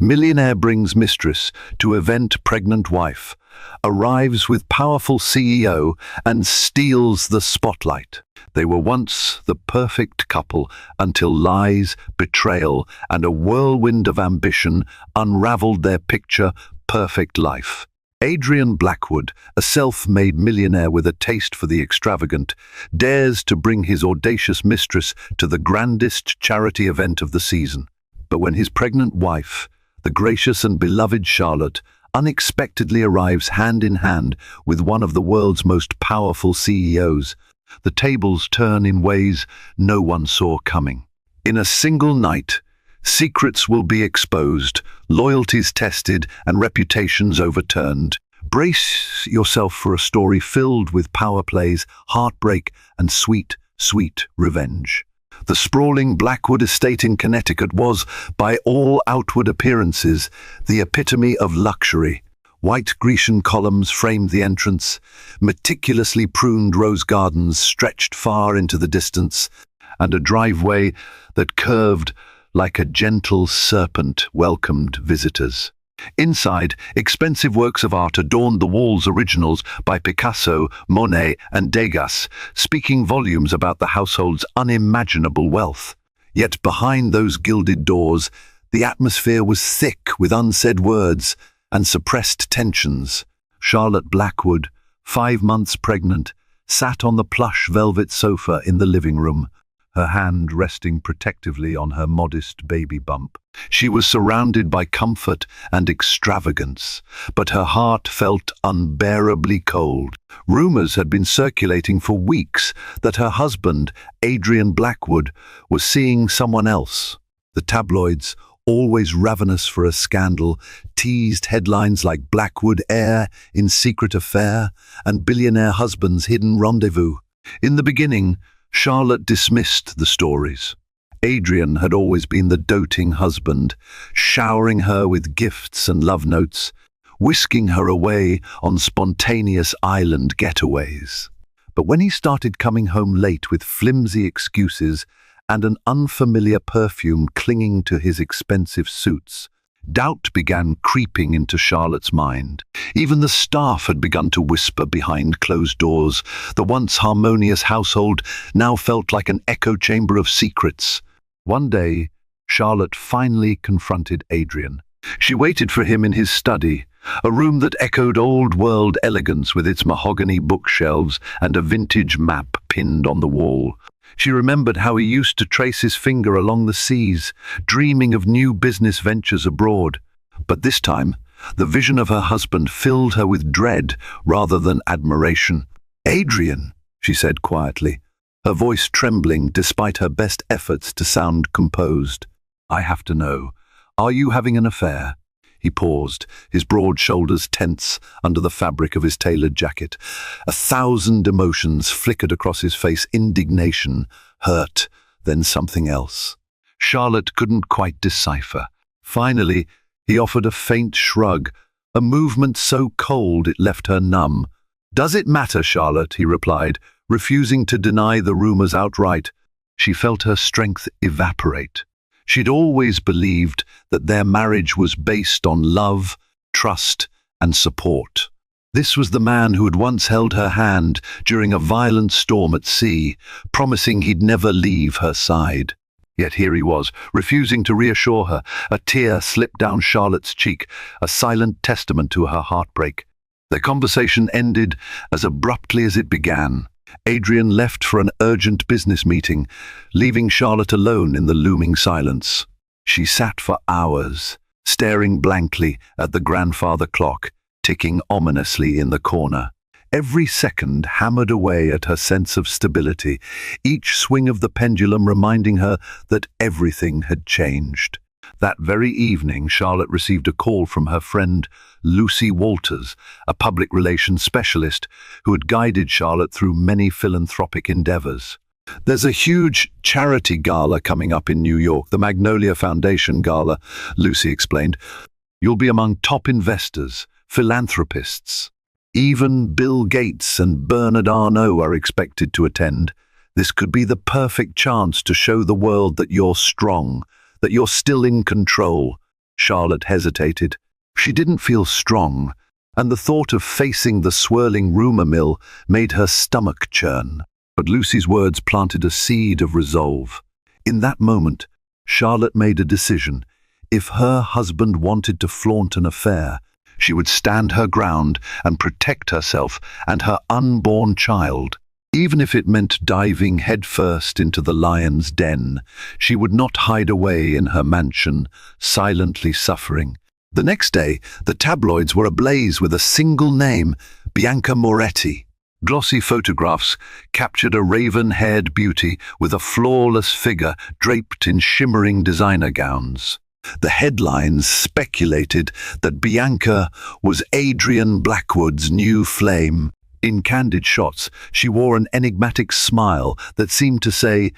Millionaire brings mistress to event pregnant wife, arrives with powerful CEO and steals the spotlight. They were once the perfect couple until lies, betrayal, and a whirlwind of ambition unraveled their picture-perfect life. Adrian Blackwood, a self-made millionaire with a taste for the extravagant, dares to bring his audacious mistress to the grandest charity event of the season. But when his pregnant wife, the gracious and beloved Charlotte, unexpectedly arrives hand in hand with one of the world's most powerful CEOs, the tables turn in ways no one saw coming. In a single night, secrets will be exposed, loyalties tested, and reputations overturned. Brace yourself for a story filled with power plays, heartbreak, and sweet, sweet revenge. The sprawling Blackwood estate in Connecticut was, by all outward appearances, the epitome of luxury. White Grecian columns framed the entrance, meticulously pruned rose gardens stretched far into the distance, and a driveway that curved like a gentle serpent welcomed visitors. Inside, expensive works of art adorned the walls, originals by Picasso, Monet, and Degas, speaking volumes about the household's unimaginable wealth. Yet behind those gilded doors, the atmosphere was thick with unsaid words and suppressed tensions. Charlotte Blackwood, 5 months pregnant, sat on the plush velvet sofa in the living room, her hand resting protectively on her modest baby bump. She was surrounded by comfort and extravagance, but her heart felt unbearably cold. Rumors had been circulating for weeks that her husband, Adrian Blackwood, was seeing someone else. The tabloids, always ravenous for a scandal, teased headlines like Blackwood heir in secret affair and billionaire husband's hidden rendezvous. In the beginning, Charlotte dismissed the stories. Adrian had always been the doting husband, showering her with gifts and love notes, whisking her away on spontaneous island getaways. But when he started coming home late with flimsy excuses and an unfamiliar perfume clinging to his expensive suits, doubt began creeping into Charlotte's mind. Even the staff had begun to whisper behind closed doors. The once harmonious household now felt like an echo chamber of secrets. One day, Charlotte finally confronted Adrian. She waited for him in his study, a room that echoed old-world elegance with its mahogany bookshelves and a vintage map pinned on the wall. She remembered how he used to trace his finger along the seas, dreaming of new business ventures abroad. But this time, the vision of her husband filled her with dread rather than admiration. "Adrian," she said quietly, her voice trembling despite her best efforts to sound composed. "I have to know. Are you having an affair?" He paused, his broad shoulders tense under the fabric of his tailored jacket. 1,000 emotions flickered across his face: indignation, hurt, then something else. Charlotte couldn't quite decipher. Finally, he offered a faint shrug, a movement so cold it left her numb. "Does it matter, Charlotte?" he replied, refusing to deny the rumors outright. She felt her strength evaporate. She'd always believed that their marriage was based on love, trust, and support. This was the man who had once held her hand during a violent storm at sea, promising he'd never leave her side. Yet here he was, refusing to reassure her. A tear slipped down Charlotte's cheek, a silent testament to her heartbreak. Their conversation ended as abruptly as it began. Adrian left for an urgent business meeting, leaving Charlotte alone in the looming silence. She sat for hours, staring blankly at the grandfather clock, ticking ominously in the corner. Every second hammered away at her sense of stability, each swing of the pendulum reminding her that everything had changed. That very evening, Charlotte received a call from her friend Lucy Walters, a public relations specialist who had guided Charlotte through many philanthropic endeavors. "There's a huge charity gala coming up in New York, the Magnolia Foundation Gala," Lucy explained. "You'll be among top investors, philanthropists. Even Bill Gates and Bernard Arnault are expected to attend. This could be the perfect chance to show the world that you're strong, that you're still in control. Charlotte hesitated. She didn't feel strong, and the thought of facing the swirling rumor mill made her stomach churn. But Lucy's words planted a seed of resolve. In that moment, Charlotte made a decision. If her husband wanted to flaunt an affair, she would stand her ground and protect herself and her unborn child. Even if it meant diving headfirst into the lion's den, she would not hide away in her mansion, silently suffering. The next day, the tabloids were ablaze with a single name, Bianca Moretti. Glossy photographs captured a raven-haired beauty with a flawless figure draped in shimmering designer gowns. The headlines speculated that Bianca was Adrian Blackwood's new flame. In candid shots, she wore an enigmatic smile that seemed to say,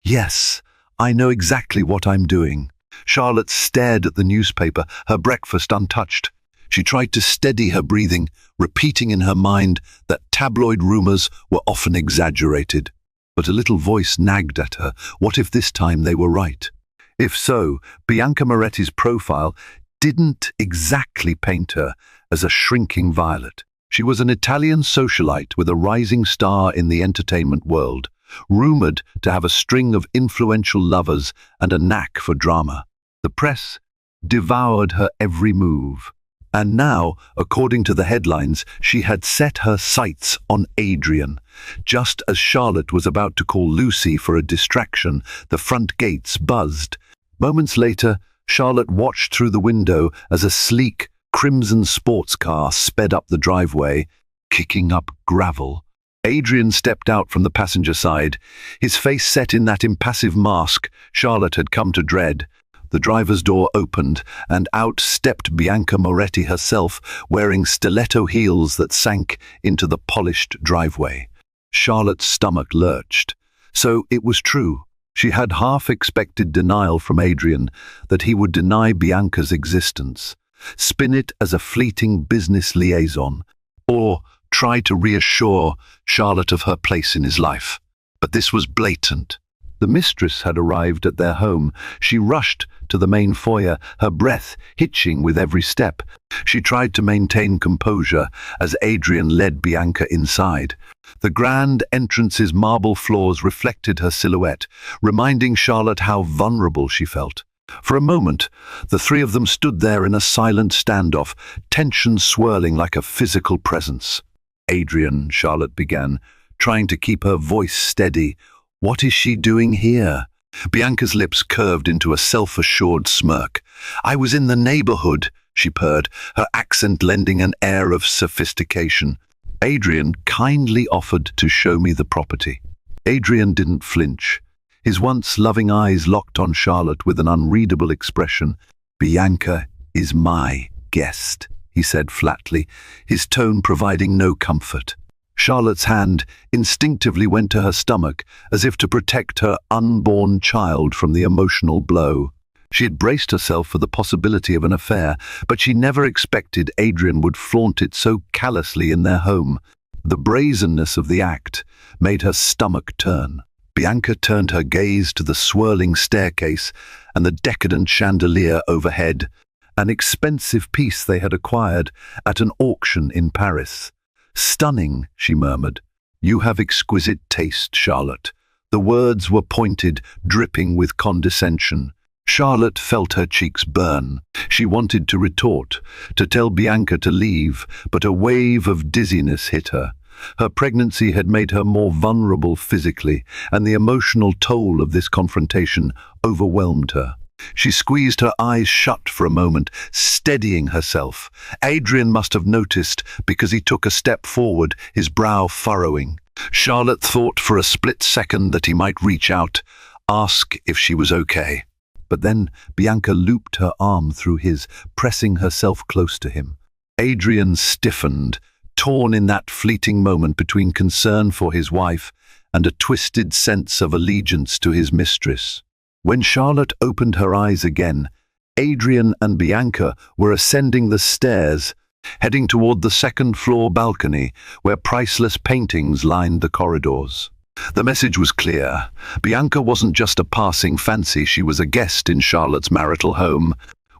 "Yes, I know exactly what I'm doing." Charlotte stared at the newspaper, her breakfast untouched. She tried to steady her breathing, repeating in her mind that tabloid rumors were often exaggerated. But a little voice nagged at her. What if this time they were right? If so, Bianca Moretti's profile didn't exactly paint her as a shrinking violet. She was an Italian socialite with a rising star in the entertainment world, rumored to have a string of influential lovers and a knack for drama. The press devoured her every move. And now, according to the headlines, she had set her sights on Adrian. Just as Charlotte was about to call Lucy for a distraction, the front gates buzzed. Moments later, Charlotte watched through the window as a sleek, crimson sports car sped up the driveway, kicking up gravel. Adrian stepped out from the passenger side, his face set in that impassive mask Charlotte had come to dread. The driver's door opened, and out stepped Bianca Moretti herself, wearing stiletto heels that sank into the polished driveway. Charlotte's stomach lurched. So it was true. She had half-expected denial from Adrian that he would deny Bianca's existence, spin it as a fleeting business liaison, or try to reassure Charlotte of her place in his life. But this was blatant. The mistress had arrived at their home. She rushed to the main foyer, her breath hitching with every step. She tried to maintain composure as Adrian led Bianca inside. The grand entrance's marble floors reflected her silhouette, reminding Charlotte how vulnerable she felt. For a moment, the three of them stood there in a silent standoff, tension swirling like a physical presence. "Adrian," Charlotte began, trying to keep her voice steady. "What is she doing here?" Bianca's lips curved into a self-assured smirk. "I was in the neighborhood," she purred, her accent lending an air of sophistication. "Adrian kindly offered to show me the property." Adrian didn't flinch. His once loving eyes locked on Charlotte with an unreadable expression. "Bianca is my guest," he said flatly, his tone providing no comfort. Charlotte's hand instinctively went to her stomach, as if to protect her unborn child from the emotional blow. She had braced herself for the possibility of an affair, but she never expected Adrian would flaunt it so callously in their home. The brazenness of the act made her stomach turn. Bianca turned her gaze to the swirling staircase and the decadent chandelier overhead, an expensive piece they had acquired at an auction in Paris. "Stunning," she murmured. "You have exquisite taste, Charlotte." The words were pointed, dripping with condescension. Charlotte felt her cheeks burn. She wanted to retort, to tell Bianca to leave, but a wave of dizziness hit her. Her pregnancy had made her more vulnerable physically, and the emotional toll of this confrontation overwhelmed her. She squeezed her eyes shut for a moment, steadying herself. Adrian must have noticed because he took a step forward, his brow furrowing. Charlotte thought for a split second that he might reach out, ask if she was okay. But then Bianca looped her arm through his, pressing herself close to him. Adrian stiffened, torn in that fleeting moment between concern for his wife and a twisted sense of allegiance to his mistress. When Charlotte opened her eyes again, Adrian and Bianca were ascending the stairs, heading toward the second-floor balcony where priceless paintings lined the corridors. The message was clear. Bianca wasn't just a passing fancy, she was a guest in Charlotte's marital home.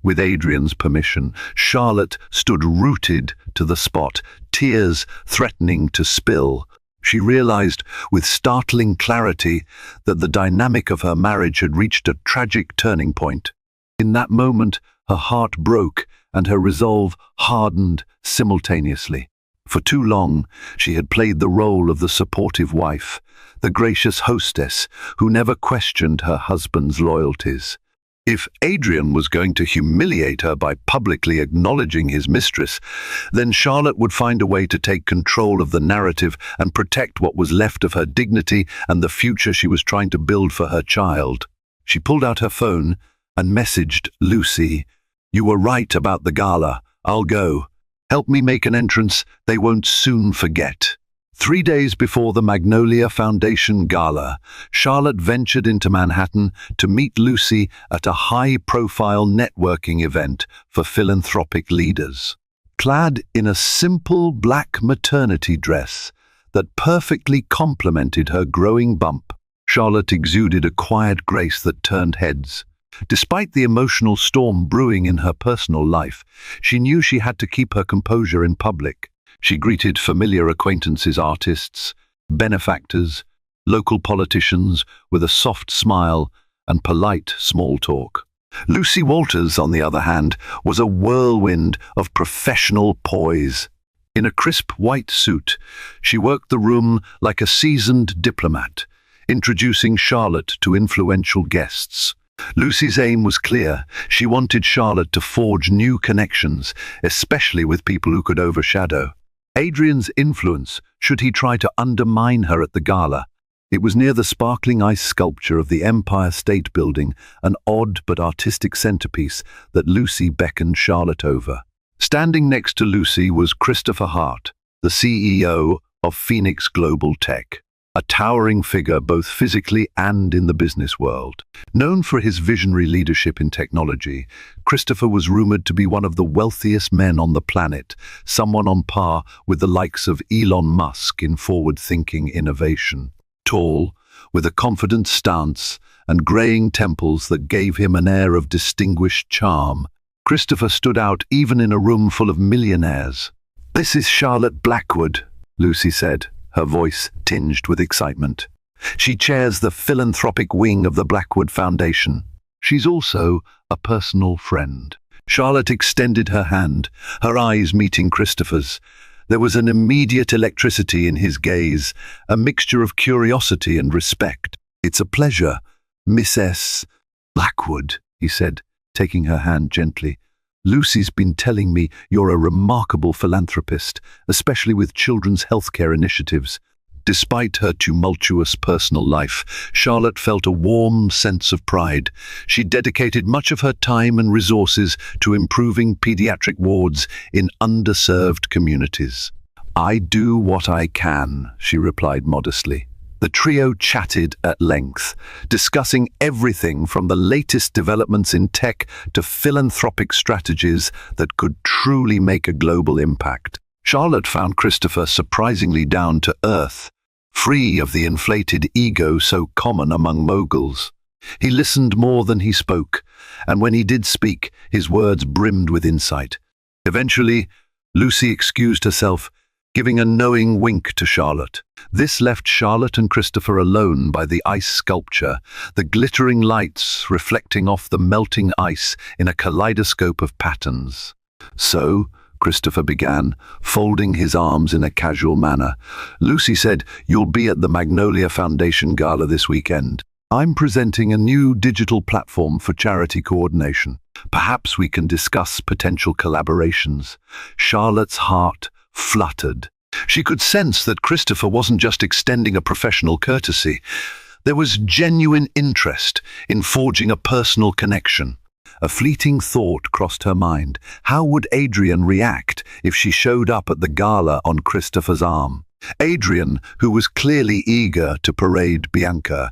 With Adrian's permission, Charlotte stood rooted to the spot, tears threatening to spill. She realized with startling clarity that the dynamic of her marriage had reached a tragic turning point. In that moment, her heart broke and her resolve hardened simultaneously. For too long, she had played the role of the supportive wife, the gracious hostess who never questioned her husband's loyalties. If Adrian was going to humiliate her by publicly acknowledging his mistress, then Charlotte would find a way to take control of the narrative and protect what was left of her dignity and the future she was trying to build for her child. She pulled out her phone and messaged Lucy, "You were right about the gala. I'll go. Help me make an entrance they won't soon forget." 3 days before the Magnolia Foundation Gala, Charlotte ventured into Manhattan to meet Lucy at a high-profile networking event for philanthropic leaders. Clad in a simple black maternity dress that perfectly complemented her growing bump, Charlotte exuded a quiet grace that turned heads. Despite the emotional storm brewing in her personal life, she knew she had to keep her composure in public. She greeted familiar acquaintances, artists, benefactors, local politicians with a soft smile and polite small talk. Lucy Walters, on the other hand, was a whirlwind of professional poise. In a crisp white suit, she worked the room like a seasoned diplomat, introducing Charlotte to influential guests. Lucy's aim was clear. She wanted Charlotte to forge new connections, especially with people who could overshadow Adrian's influence should he try to undermine her at the gala. It was near the sparkling ice sculpture of the Empire State Building, an odd but artistic centerpiece, that Lucy beckoned Charlotte over. Standing next to Lucy was Christopher Hart, the CEO of Phoenix Global Tech, a towering figure both physically and in the business world. Known for his visionary leadership in technology, Christopher was rumored to be one of the wealthiest men on the planet, someone on par with the likes of Elon Musk in forward-thinking innovation. Tall, with a confident stance and graying temples that gave him an air of distinguished charm, Christopher stood out even in a room full of millionaires. "This is Charlotte Blackwood," Lucy said, her voice tinged with excitement. "She chairs the philanthropic wing of the Blackwood Foundation. She's also a personal friend." Charlotte extended her hand, her eyes meeting Christopher's. There was an immediate electricity in his gaze, a mixture of curiosity and respect. "It's a pleasure, Mistress Blackwood," he said, taking her hand gently. "Lucy's been telling me you're a remarkable philanthropist, especially with children's healthcare initiatives." Despite her tumultuous personal life, Charlotte felt a warm sense of pride. She dedicated much of her time and resources to improving pediatric wards in underserved communities. "I do what I can," she replied modestly. The trio chatted at length, discussing everything from the latest developments in tech to philanthropic strategies that could truly make a global impact. Charlotte found Christopher surprisingly down to earth, free of the inflated ego so common among moguls. He listened more than he spoke, and when he did speak, his words brimmed with insight. Eventually, Lucy excused herself, giving a knowing wink to Charlotte. This left Charlotte and Christopher alone by the ice sculpture, the glittering lights reflecting off the melting ice in a kaleidoscope of patterns. "So," Christopher began, folding his arms in a casual manner, "Lucy said you'll be at the Magnolia Foundation Gala this weekend. I'm presenting a new digital platform for charity coordination. Perhaps we can discuss potential collaborations." Charlotte's heart fluttered. She could sense that Christopher wasn't just extending a professional courtesy. There was genuine interest in forging a personal connection. A fleeting thought crossed her mind. How would Adrian react if she showed up at the gala on Christopher's arm? Adrian, who was clearly eager to parade Bianca.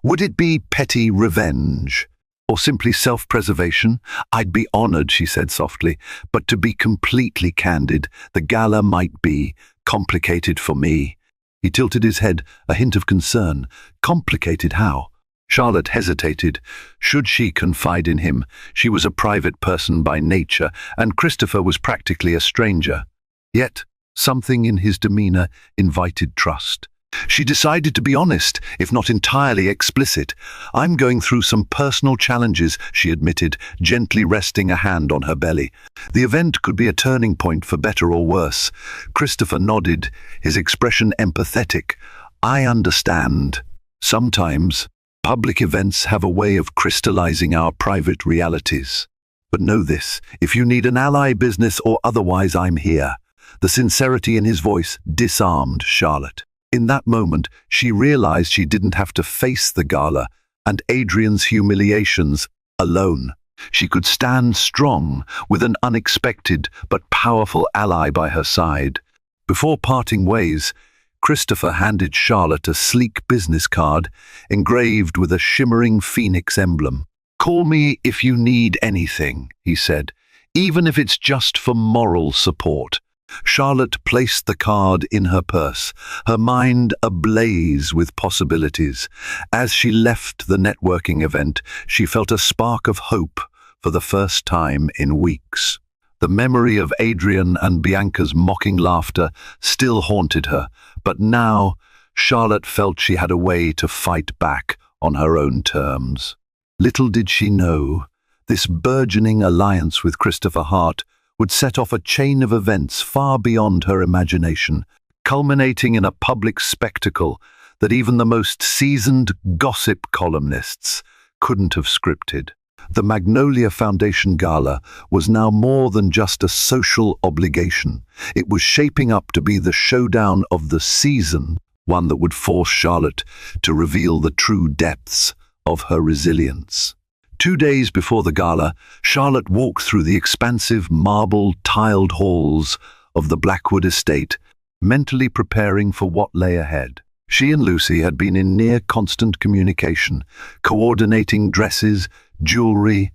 Would it be petty revenge? Or simply self-preservation? "I'd be honored," she said softly, "but to be completely candid, the gala might be complicated for me." He tilted his head, a hint of concern. "Complicated how?" Charlotte hesitated. Should she confide in him? She was a private person by nature, and Christopher was practically a stranger. Yet, something in his demeanor invited trust. She decided to be honest, if not entirely explicit. "I'm going through some personal challenges," she admitted, gently resting a hand on her belly. The event could be a turning point for better or worse. Christopher nodded, his expression empathetic. "I understand. Sometimes, public events have a way of crystallizing our private realities. But know this, if you need an ally, business or otherwise, I'm here." The sincerity in his voice disarmed Charlotte. In that moment, she realized she didn't have to face the gala and Adrian's humiliations alone. She could stand strong with an unexpected but powerful ally by her side. Before parting ways, Christopher handed Charlotte a sleek business card engraved with a shimmering phoenix emblem. "Call me if you need anything," he said, "even if it's just for moral support." Charlotte placed the card in her purse, her mind ablaze with possibilities. As she left the networking event, she felt a spark of hope for the first time in weeks. The memory of Adrian and Bianca's mocking laughter still haunted her, but now Charlotte felt she had a way to fight back on her own terms. Little did she know, this burgeoning alliance with Christopher Hart would set off a chain of events far beyond her imagination, culminating in a public spectacle that even the most seasoned gossip columnists couldn't have scripted. The Magnolia Foundation Gala was now more than just a social obligation. It was shaping up to be the showdown of the season, one that would force Charlotte to reveal the true depths of her resilience. 2 days before the gala, Charlotte walked through the expansive marble-tiled halls of the Blackwood estate, mentally preparing for what lay ahead. She and Lucy had been in near constant communication, coordinating dresses, jewelry,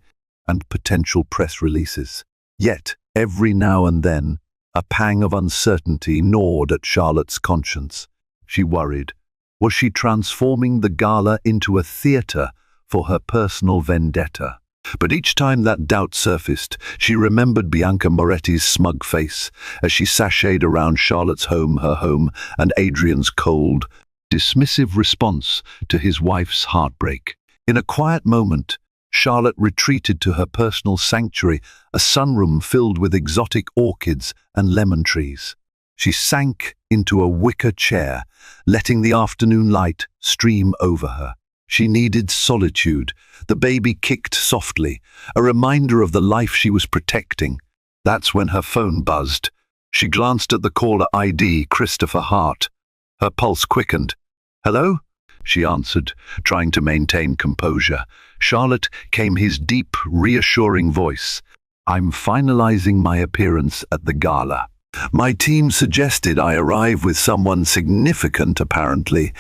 and potential press releases. Yet, every now and then, a pang of uncertainty gnawed at Charlotte's conscience. She worried. Was she transforming the gala into a theater for her personal vendetta? But each time that doubt surfaced, she remembered Bianca Moretti's smug face as she sashayed around Charlotte's home, her home, and Adrian's cold, dismissive response to his wife's heartbreak. In a quiet moment, Charlotte retreated to her personal sanctuary, a sunroom filled with exotic orchids and lemon trees. She sank into a wicker chair, letting the afternoon light stream over her. She needed solitude. The baby kicked softly, a reminder of the life she was protecting. That's when her phone buzzed. She glanced at the caller ID, Christopher Hart. Her pulse quickened. "Hello?" she answered, trying to maintain composure. Charlotte came his deep, reassuring voice. "I'm finalizing my appearance at the gala. My team suggested I arrive with someone significant, apparently.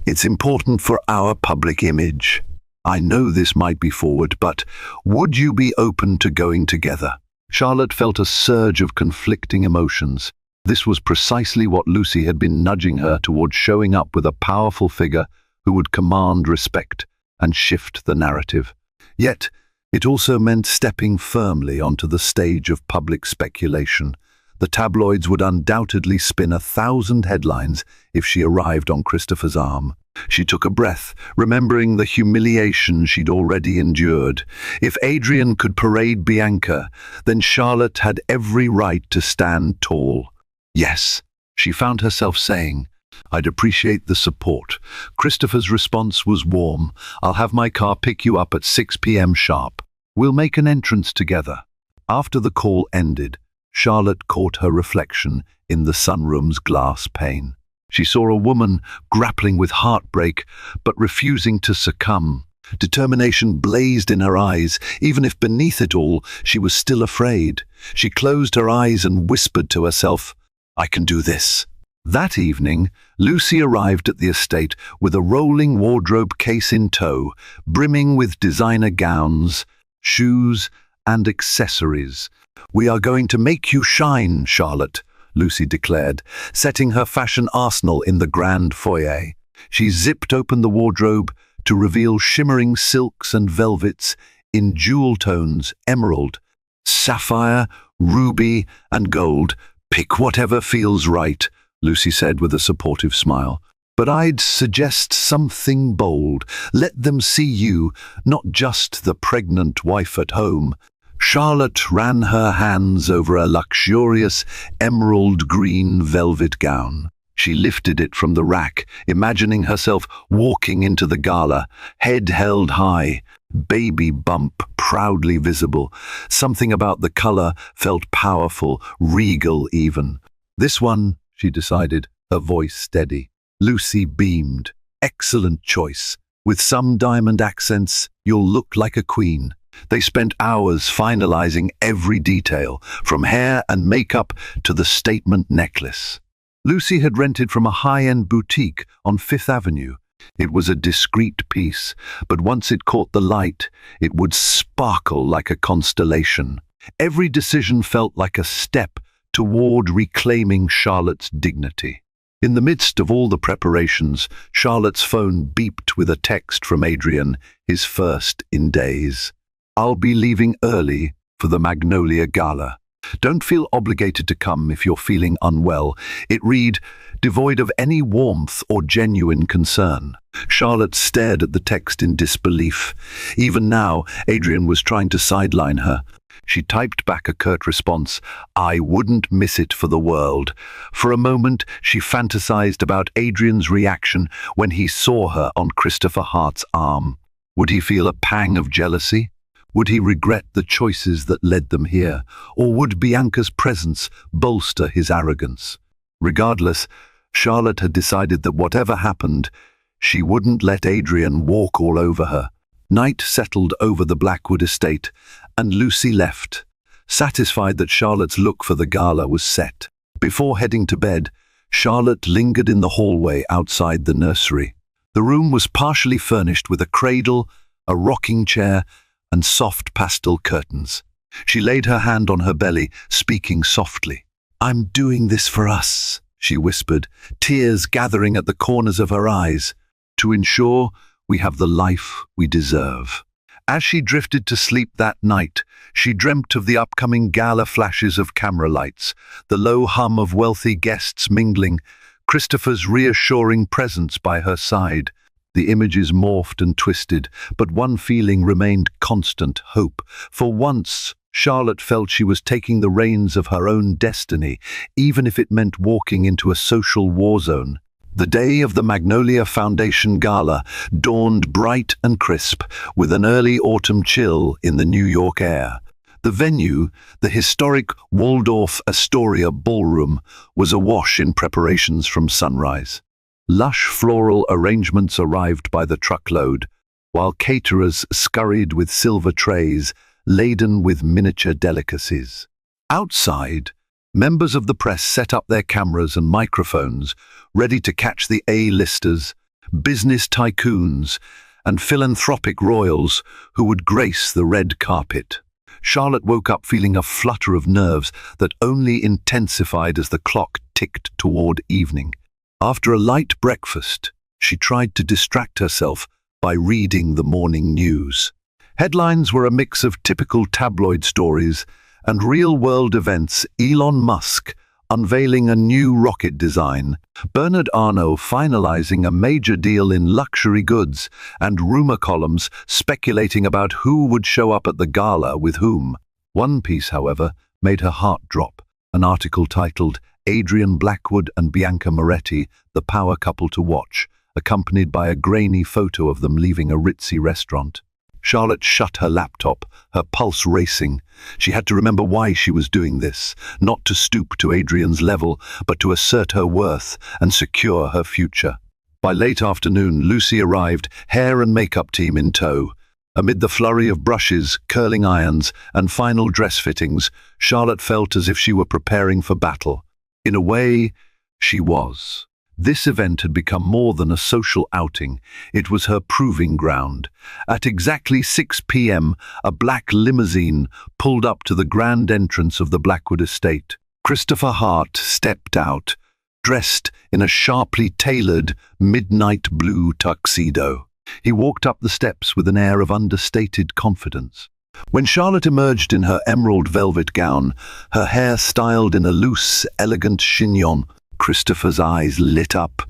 It's important for our public image. I know this might be forward, but would you be open to going together?" Charlotte felt a surge of conflicting emotions. This was precisely what Lucy had been nudging her toward, showing up with a powerful figure who would command respect and shift the narrative. Yet, it also meant stepping firmly onto the stage of public speculation. The tabloids would undoubtedly spin 1,000 headlines if she arrived on Christopher's arm. She took a breath, remembering the humiliation she'd already endured. If Adrian could parade Bianca, then Charlotte had every right to stand tall. "Yes," she found herself saying, "I'd appreciate the support." Christopher's response was warm. "I'll have my car pick you up at 6 p.m. sharp. We'll make an entrance together." After the call ended, Charlotte caught her reflection in the sunroom's glass pane. She saw a woman grappling with heartbreak, but refusing to succumb. Determination blazed in her eyes, even if beneath it all, she was still afraid. She closed her eyes and whispered to herself, "I can do this." That evening, Lucy arrived at the estate with a rolling wardrobe case in tow, brimming with designer gowns, shoes, and accessories. "We are going to make you shine, Charlotte," Lucy declared, setting her fashion arsenal in the grand foyer. She zipped open the wardrobe, to reveal shimmering silks and velvets in jewel tones: emerald, sapphire, ruby, and gold. "Pick whatever feels right," Lucy said with a supportive smile. "But I'd suggest something bold. Let them see you, not just the pregnant wife at home." Charlotte ran her hands over a luxurious emerald green velvet gown. She lifted it from the rack, imagining herself walking into the gala, head held high, baby bump proudly visible. Something about the color felt powerful, regal even. "This one," she decided, her voice steady. Lucy beamed. "Excellent choice. With some diamond accents, you'll look like a queen." They spent hours finalizing every detail, from hair and makeup to the statement necklace. Lucy had rented from a high-end boutique on Fifth Avenue. It was a discreet piece, but once it caught the light, it would sparkle like a constellation. Every decision felt like a step toward reclaiming Charlotte's dignity. In the midst of all the preparations, Charlotte's phone beeped with a text from Adrian, his first in days. "I'll be leaving early for the Magnolia Gala. Don't feel obligated to come if you're feeling unwell." It read, devoid of any warmth or genuine concern. Charlotte stared at the text in disbelief. Even now, Adrian was trying to sideline her. She typed back a curt response: "I wouldn't miss it for the world." For a moment, she fantasized about Adrian's reaction when he saw her on Christopher Hart's arm. Would he feel a pang of jealousy? Would he regret the choices that led them here? Or would Bianca's presence bolster his arrogance? Regardless, Charlotte had decided that whatever happened, she wouldn't let Adrian walk all over her. Night settled over the Blackwood estate, and Lucy left, satisfied that Charlotte's look for the gala was set. Before heading to bed, Charlotte lingered in the hallway outside the nursery. The room was partially furnished with a cradle, a rocking chair, and soft pastel curtains. She laid her hand on her belly, speaking softly. "I'm doing this for us," she whispered, tears gathering at the corners of her eyes, "to ensure we have the life we deserve." As she drifted to sleep that night, she dreamt of the upcoming gala, flashes of camera lights, the low hum of wealthy guests mingling, Christopher's reassuring presence by her side. The images morphed and twisted, but one feeling remained constant: hope. For once, Charlotte felt she was taking the reins of her own destiny, even if it meant walking into a social war zone. The day of the Magnolia Foundation Gala dawned bright and crisp, with an early autumn chill in the New York air. The venue, the historic Waldorf Astoria Ballroom, was awash in preparations from sunrise. Lush floral arrangements arrived by the truckload, while caterers scurried with silver trays laden with miniature delicacies. Outside, members of the press set up their cameras and microphones, ready to catch the A-listers, business tycoons, and philanthropic royals who would grace the red carpet. Charlotte woke up feeling a flutter of nerves that only intensified as the clock ticked toward evening. After a light breakfast, she tried to distract herself by reading the morning news. Headlines were a mix of typical tabloid stories and real-world events: Elon Musk unveiling a new rocket design, Bernard Arnault finalizing a major deal in luxury goods, and rumor columns speculating about who would show up at the gala with whom. One piece, however, made her heart drop, an article titled "Adrian Blackwood and Bianca Moretti, the power couple to watch," accompanied by a grainy photo of them leaving a ritzy restaurant. Charlotte shut her laptop, her pulse racing. She had to remember why she was doing this, not to stoop to Adrian's level, but to assert her worth and secure her future. By late afternoon, Lucy arrived, hair and makeup team in tow. Amid the flurry of brushes, curling irons, and final dress fittings, Charlotte felt as if she were preparing for battle. In a way, she was. This event had become more than a social outing. It was her proving ground. At exactly 6 p.m., a black limousine pulled up to the grand entrance of the Blackwood estate. Christopher Hart stepped out, dressed in a sharply tailored midnight blue tuxedo. He walked up the steps with an air of understated confidence. When Charlotte emerged in her emerald velvet gown, her hair styled in a loose, elegant chignon, Christopher's eyes lit up.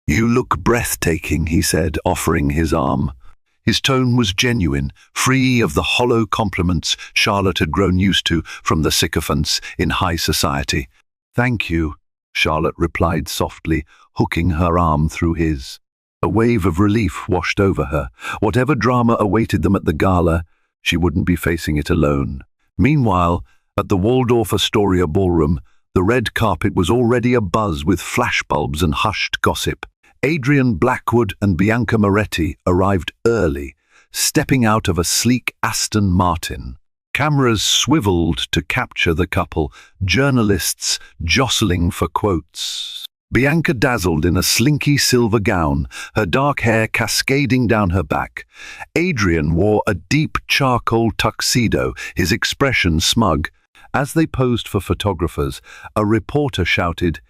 "You look breathtaking," he said, offering his arm. His tone was genuine, free of the hollow compliments Charlotte had grown used to from the sycophants in high society. "Thank you," Charlotte replied softly, hooking her arm through his. A wave of relief washed over her. Whatever drama awaited them at the gala, she wouldn't be facing it alone. Meanwhile, at the Waldorf Astoria ballroom, the red carpet was already abuzz with flashbulbs and hushed gossip. Adrian Blackwood and Bianca Moretti arrived early, stepping out of a sleek Aston Martin. Cameras swiveled to capture the couple, journalists jostling for quotes. Bianca dazzled in a slinky silver gown, her dark hair cascading down her back. Adrian wore a deep charcoal tuxedo, his expression smug. As they posed for photographers, a reporter shouted,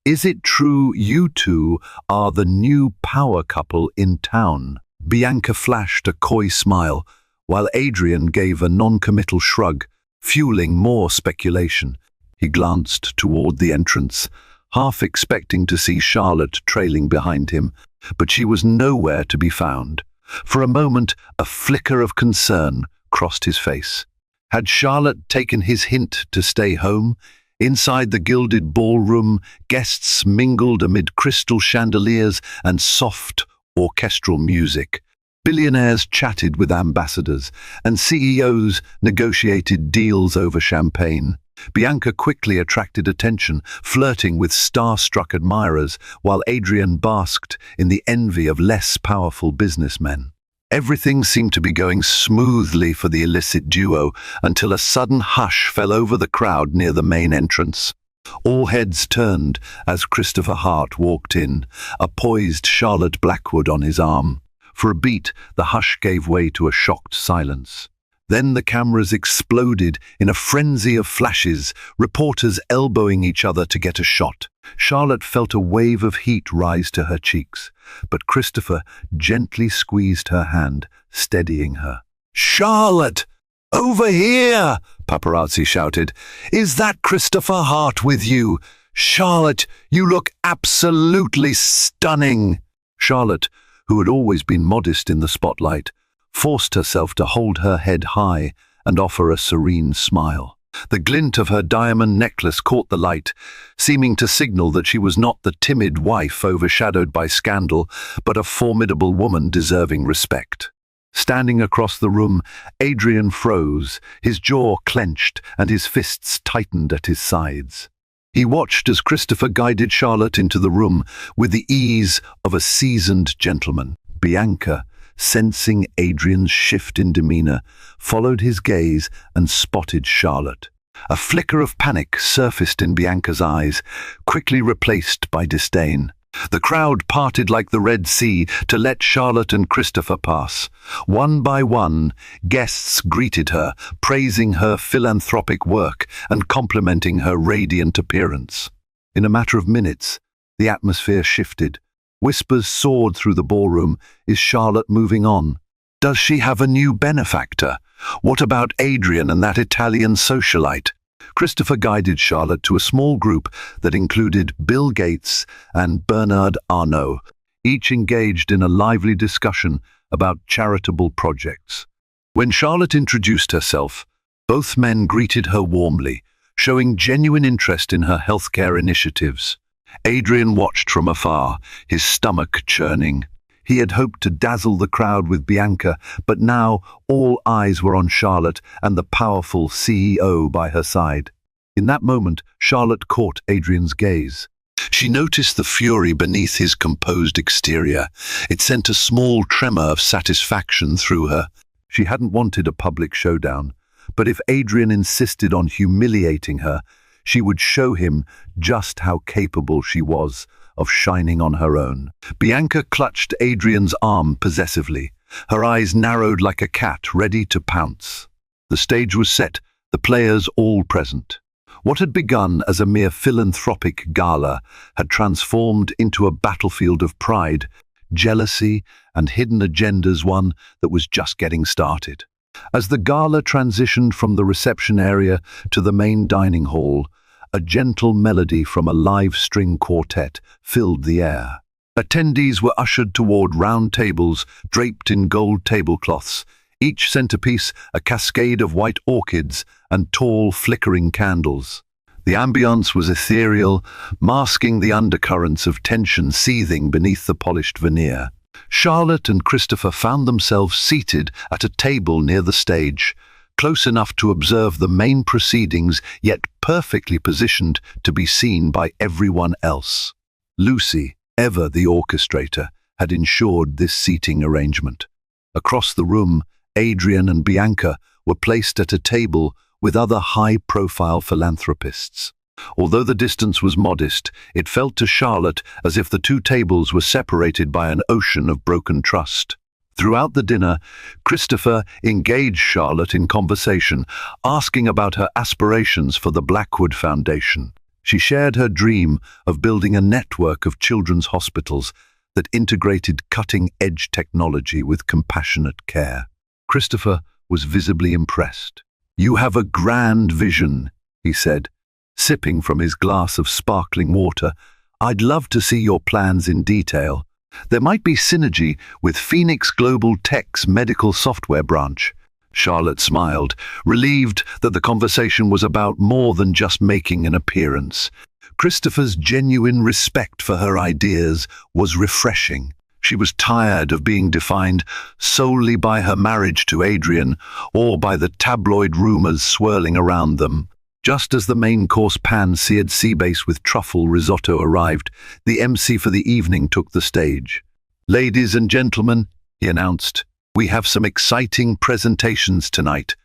"Is it true you two are the new power couple in town?" Bianca flashed a coy smile, while Adrian gave a non-committal shrug, fueling more speculation. He glanced toward the entrance, half expecting to see Charlotte trailing behind him, but she was nowhere to be found. For a moment, a flicker of concern crossed his face. Had Charlotte taken his hint to stay home? Inside the gilded ballroom, guests mingled amid crystal chandeliers and soft orchestral music. Billionaires chatted with ambassadors, and CEOs negotiated deals over champagne. Bianca quickly attracted attention, flirting with star-struck admirers, while Adrian basked in the envy of less powerful businessmen. Everything seemed to be going smoothly for the illicit duo until a sudden hush fell over the crowd near the main entrance. All heads turned as Christopher Hart walked in, a poised Charlotte Blackwood on his arm. For a beat, the hush gave way to a shocked silence. Then the cameras exploded in a frenzy of flashes, reporters elbowing each other to get a shot. Charlotte felt a wave of heat rise to her cheeks, but Christopher gently squeezed her hand, steadying her. "Charlotte! Over here!" paparazzi shouted. "Is that Christopher Hart with you? Charlotte, you look absolutely stunning!" Charlotte, who had always been modest in the spotlight, forced herself to hold her head high and offer a serene smile. The glint of her diamond necklace caught the light, seeming to signal that she was not the timid wife overshadowed by scandal, but a formidable woman deserving respect. Standing across the room, Adrian froze, his jaw clenched and his fists tightened at his sides. He watched as Christopher guided Charlotte into the room with the ease of a seasoned gentleman. Bianca, sensing Adrian's shift in demeanor, followed his gaze and spotted Charlotte. A flicker of panic surfaced in Bianca's eyes, quickly replaced by disdain. The crowd parted like the Red Sea to let Charlotte and Christopher pass. One by one, guests greeted her, praising her philanthropic work and complimenting her radiant appearance. In a matter of minutes, the atmosphere shifted. Whispers soared through the ballroom. Is Charlotte moving on? Does she have a new benefactor? What about Adrian and that Italian socialite? Christopher guided Charlotte to a small group that included Bill Gates and Bernard Arnault, each engaged in a lively discussion about charitable projects. When Charlotte introduced herself, both men greeted her warmly, showing genuine interest in her healthcare initiatives. Adrian watched from afar, his stomach churning. He had hoped to dazzle the crowd with Bianca, but now all eyes were on Charlotte and the powerful CEO by her side. In that moment, Charlotte caught Adrian's gaze. She noticed the fury beneath his composed exterior. It sent a small tremor of satisfaction through her. She hadn't wanted a public showdown, but if Adrian insisted on humiliating her, she would show him just how capable she was of shining on her own. Bianca clutched Adrian's arm possessively, her eyes narrowed like a cat ready to pounce. The stage was set, the players all present. What had begun as a mere philanthropic gala had transformed into a battlefield of pride, jealousy, and hidden agendas, one that was just getting started. As the gala transitioned from the reception area to the main dining hall, a gentle melody from a live string quartet filled the air. Attendees were ushered toward round tables draped in gold tablecloths, each centerpiece a cascade of white orchids and tall, flickering candles. The ambience was ethereal, masking the undercurrents of tension seething beneath the polished veneer. Charlotte and Christopher found themselves seated at a table near the stage, close enough to observe the main proceedings, yet perfectly positioned to be seen by everyone else. Lucy, ever the orchestrator, had ensured this seating arrangement. Across the room, Adrian and Bianca were placed at a table with other high-profile philanthropists. Although the distance was modest, it felt to Charlotte as if the two tables were separated by an ocean of broken trust. Throughout the dinner, Christopher engaged Charlotte in conversation, asking about her aspirations for the Blackwood Foundation. She shared her dream of building a network of children's hospitals that integrated cutting-edge technology with compassionate care. Christopher was visibly impressed. "You have a grand vision," he said, sipping from his glass of sparkling water. "I'd love to see your plans in detail. There might be synergy with Phoenix Global Tech's medical software branch." Charlotte smiled, relieved that the conversation was about more than just making an appearance. Christopher's genuine respect for her ideas was refreshing. She was tired of being defined solely by her marriage to Adrian or by the tabloid rumors swirling around them. Just as the main course pan-seared sea base with truffle risotto arrived, the MC for the evening took the stage. "Ladies and gentlemen," he announced, "we have some exciting presentations tonight,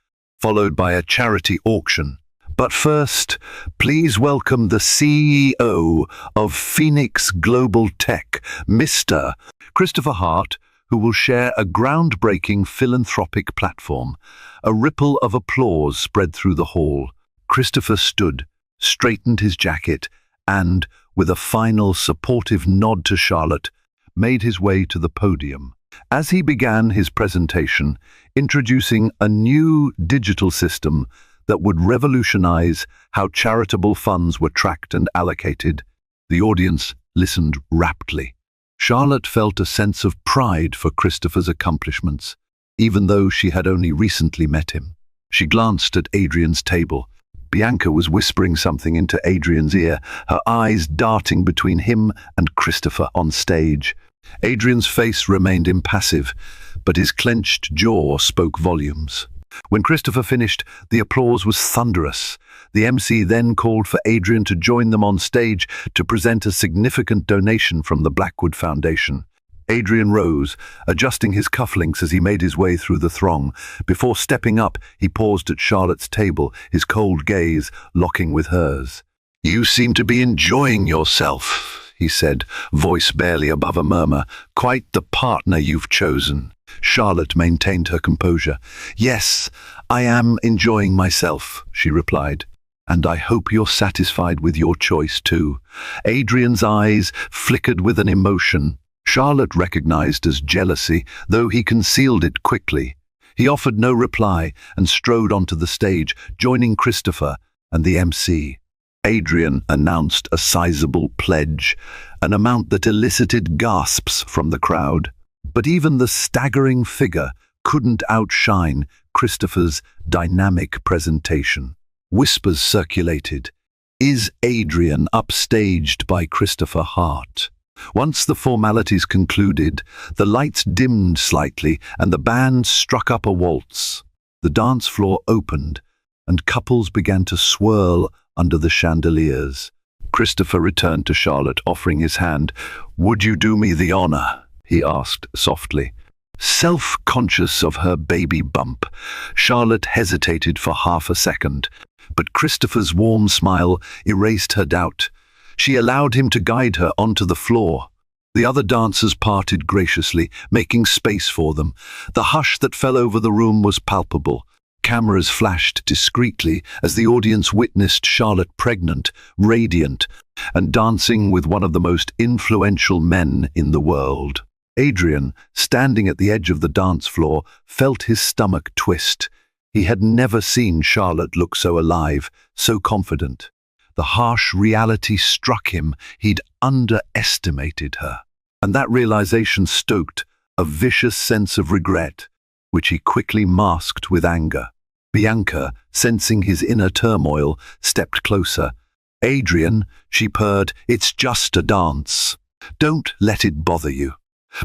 followed by a charity auction. But first, please welcome the CEO of Phoenix Global Tech, Mr. Christopher Hart, who will share a groundbreaking philanthropic platform." A ripple of applause spread through the hall. Christopher stood, straightened his jacket, and, with a final supportive nod to Charlotte, made his way to the podium. As he began his presentation, introducing a new digital system that would revolutionize how charitable funds were tracked and allocated, the audience listened raptly. Charlotte felt a sense of pride for Christopher's accomplishments, even though she had only recently met him. She glanced at Adrian's table. Bianca was whispering something into Adrian's ear, her eyes darting between him and Christopher on stage. Adrian's face remained impassive, but his clenched jaw spoke volumes. When Christopher finished, the applause was thunderous. The MC then called for Adrian to join them on stage to present a significant donation from the Blackwood Foundation. Adrian rose, adjusting his cufflinks as he made his way through the throng. Before stepping up, he paused at Charlotte's table, his cold gaze locking with hers. "You seem to be enjoying yourself," he said, voice barely above a murmur. "Quite the partner you've chosen." Charlotte maintained her composure. "Yes, I am enjoying myself," she replied. "And I hope you're satisfied with your choice too." Adrian's eyes flickered with an emotion Charlotte recognized as jealousy, though he concealed it quickly. He offered no reply and strode onto the stage, joining Christopher and the MC. Adrian announced a sizable pledge, an amount that elicited gasps from the crowd. But even the staggering figure couldn't outshine Christopher's dynamic presentation. Whispers circulated. Is Adrian upstaged by Christopher Hart? Once the formalities concluded, the lights dimmed slightly and the band struck up a waltz. The dance floor opened, and couples began to swirl under the chandeliers. Christopher returned to Charlotte, offering his hand. "Would you do me the honor?" he asked softly. Self-conscious of her baby bump, Charlotte hesitated for half a second, but Christopher's warm smile erased her doubt. She allowed him to guide her onto the floor. The other dancers parted graciously, making space for them. The hush that fell over the room was palpable. Cameras flashed discreetly as the audience witnessed Charlotte pregnant, radiant, and dancing with one of the most influential men in the world. Adrian, standing at the edge of the dance floor, felt his stomach twist. He had never seen Charlotte look so alive, so confident. The harsh reality struck him. He'd underestimated her. And that realization stoked a vicious sense of regret, which he quickly masked with anger. Bianca, sensing his inner turmoil, stepped closer. "Adrian," she purred, "it's just a dance. Don't let it bother you."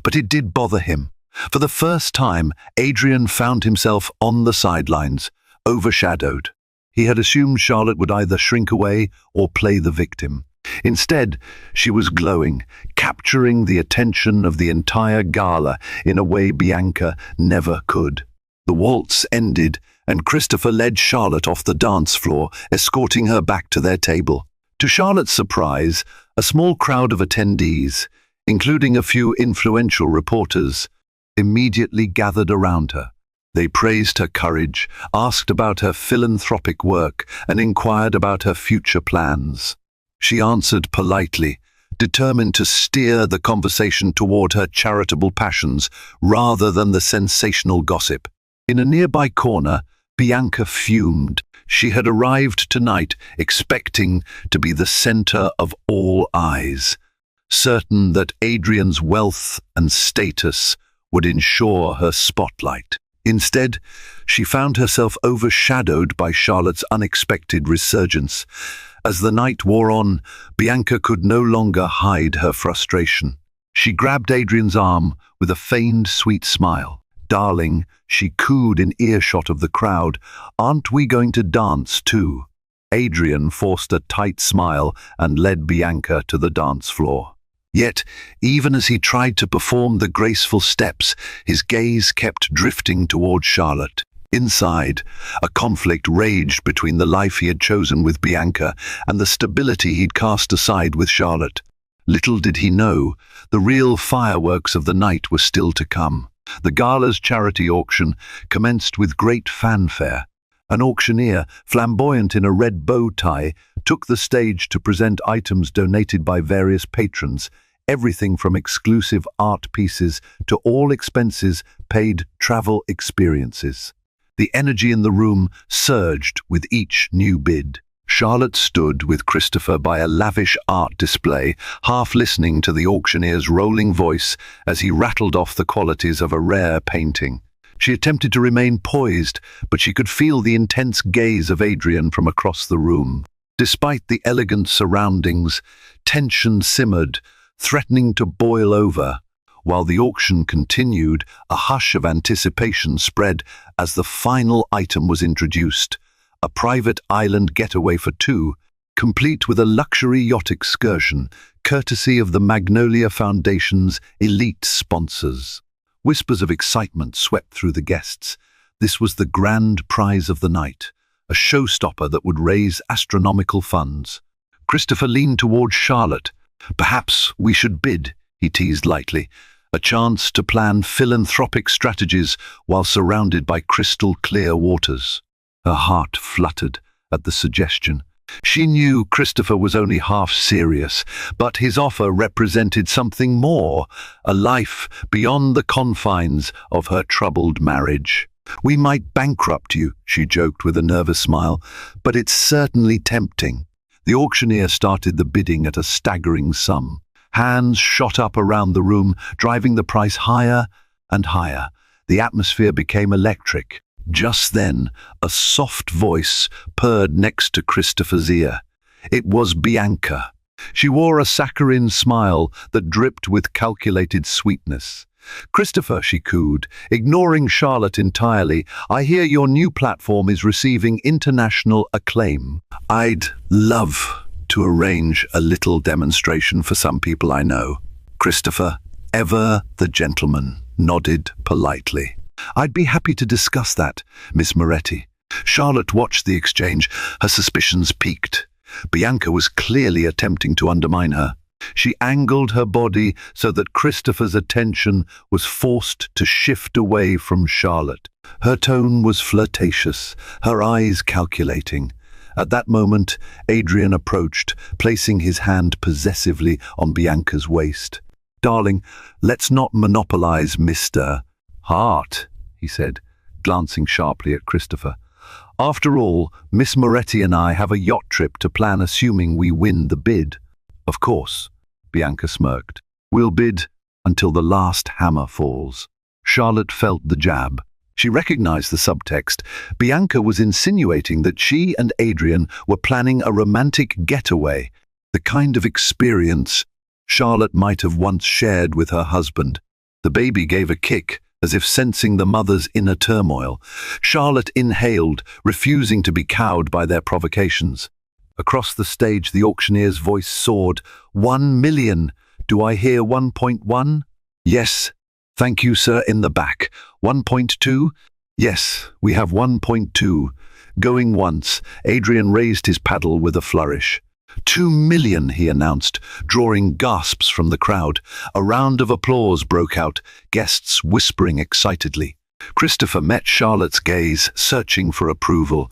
But it did bother him. For the first time, Adrian found himself on the sidelines, overshadowed. He had assumed Charlotte would either shrink away or play the victim. Instead, she was glowing, capturing the attention of the entire gala in a way Bianca never could. The waltz ended, and Christopher led Charlotte off the dance floor, escorting her back to their table. To Charlotte's surprise, a small crowd of attendees, including a few influential reporters, immediately gathered around her. They praised her courage, asked about her philanthropic work, and inquired about her future plans. She answered politely, determined to steer the conversation toward her charitable passions rather than the sensational gossip. In a nearby corner, Bianca fumed. She had arrived tonight expecting to be the center of all eyes, certain that Adrian's wealth and status would ensure her spotlight. Instead, she found herself overshadowed by Charlotte's unexpected resurgence. As the night wore on, Bianca could no longer hide her frustration. She grabbed Adrian's arm with a feigned sweet smile. "Darling," she cooed in earshot of the crowd, "aren't we going to dance too?" Adrian forced a tight smile and led Bianca to the dance floor. Yet, even as he tried to perform the graceful steps, his gaze kept drifting toward Charlotte. Inside, a conflict raged between the life he had chosen with Bianca and the stability he'd cast aside with Charlotte. Little did he know, the real fireworks of the night were still to come. The gala's charity auction commenced with great fanfare. An auctioneer, flamboyant in a red bow tie, took the stage to present items donated by various patrons, everything from exclusive art pieces to all expenses paid travel experiences. The energy in the room surged with each new bid. Charlotte stood with Christopher by a lavish art display, half listening to the auctioneer's rolling voice as he rattled off the qualities of a rare painting. She attempted to remain poised, but she could feel the intense gaze of Adrian from across the room. Despite the elegant surroundings, tension simmered, threatening to boil over. While the auction continued, a hush of anticipation spread as the final item was introduced. A private island getaway for two, complete with a luxury yacht excursion, courtesy of the Magnolia Foundation's elite sponsors. Whispers of excitement swept through the guests. This was the grand prize of the night, a showstopper that would raise astronomical funds. Christopher leaned toward Charlotte. "Perhaps we should bid," he teased lightly, a chance to plan philanthropic strategies while surrounded by crystal-clear waters. Her heart fluttered at the suggestion. She knew Christopher was only half serious, but his offer represented something more, a life beyond the confines of her troubled marriage. "We might bankrupt you," she joked with a nervous smile, "but it's certainly tempting." The auctioneer started the bidding at a staggering sum. Hands shot up around the room, driving the price higher and higher. The atmosphere became electric. Just then, a soft voice purred next to Christopher's ear. It was Bianca. She wore a saccharine smile that dripped with calculated sweetness. "Christopher," she cooed, ignoring Charlotte entirely, "I hear your new platform is receiving international acclaim. I'd love to arrange a little demonstration for some people I know." Christopher, ever the gentleman, nodded politely. "I'd be happy to discuss that, Miss Moretti." Charlotte watched the exchange, her suspicions piqued. Bianca was clearly attempting to undermine her. She angled her body so that Christopher's attention was forced to shift away from Charlotte. Her tone was flirtatious, her eyes calculating. At that moment, Adrian approached, placing his hand possessively on Bianca's waist. Darling, let's not monopolize Mr. Hart, he said, glancing sharply at Christopher. After all, Miss Moretti and I have a yacht trip to plan, assuming we win the bid. Of course, Bianca smirked. We'll bid until the last hammer falls. Charlotte felt the jab. She recognized the subtext. Bianca was insinuating that she and Adrian were planning a romantic getaway, the kind of experience Charlotte might have once shared with her husband. The baby gave a kick, as if sensing the mother's inner turmoil. Charlotte inhaled, refusing to be cowed by their provocations. Across the stage, the auctioneer's voice soared. 1 million. Do I hear 1.1? Yes. Thank you, sir, in the back. 1.2? Yes, we have 1.2. Going once, Adrian raised his paddle with a flourish. 2 million, he announced, drawing gasps from the crowd. A round of applause broke out, guests whispering excitedly. Christopher met Charlotte's gaze, searching for approval.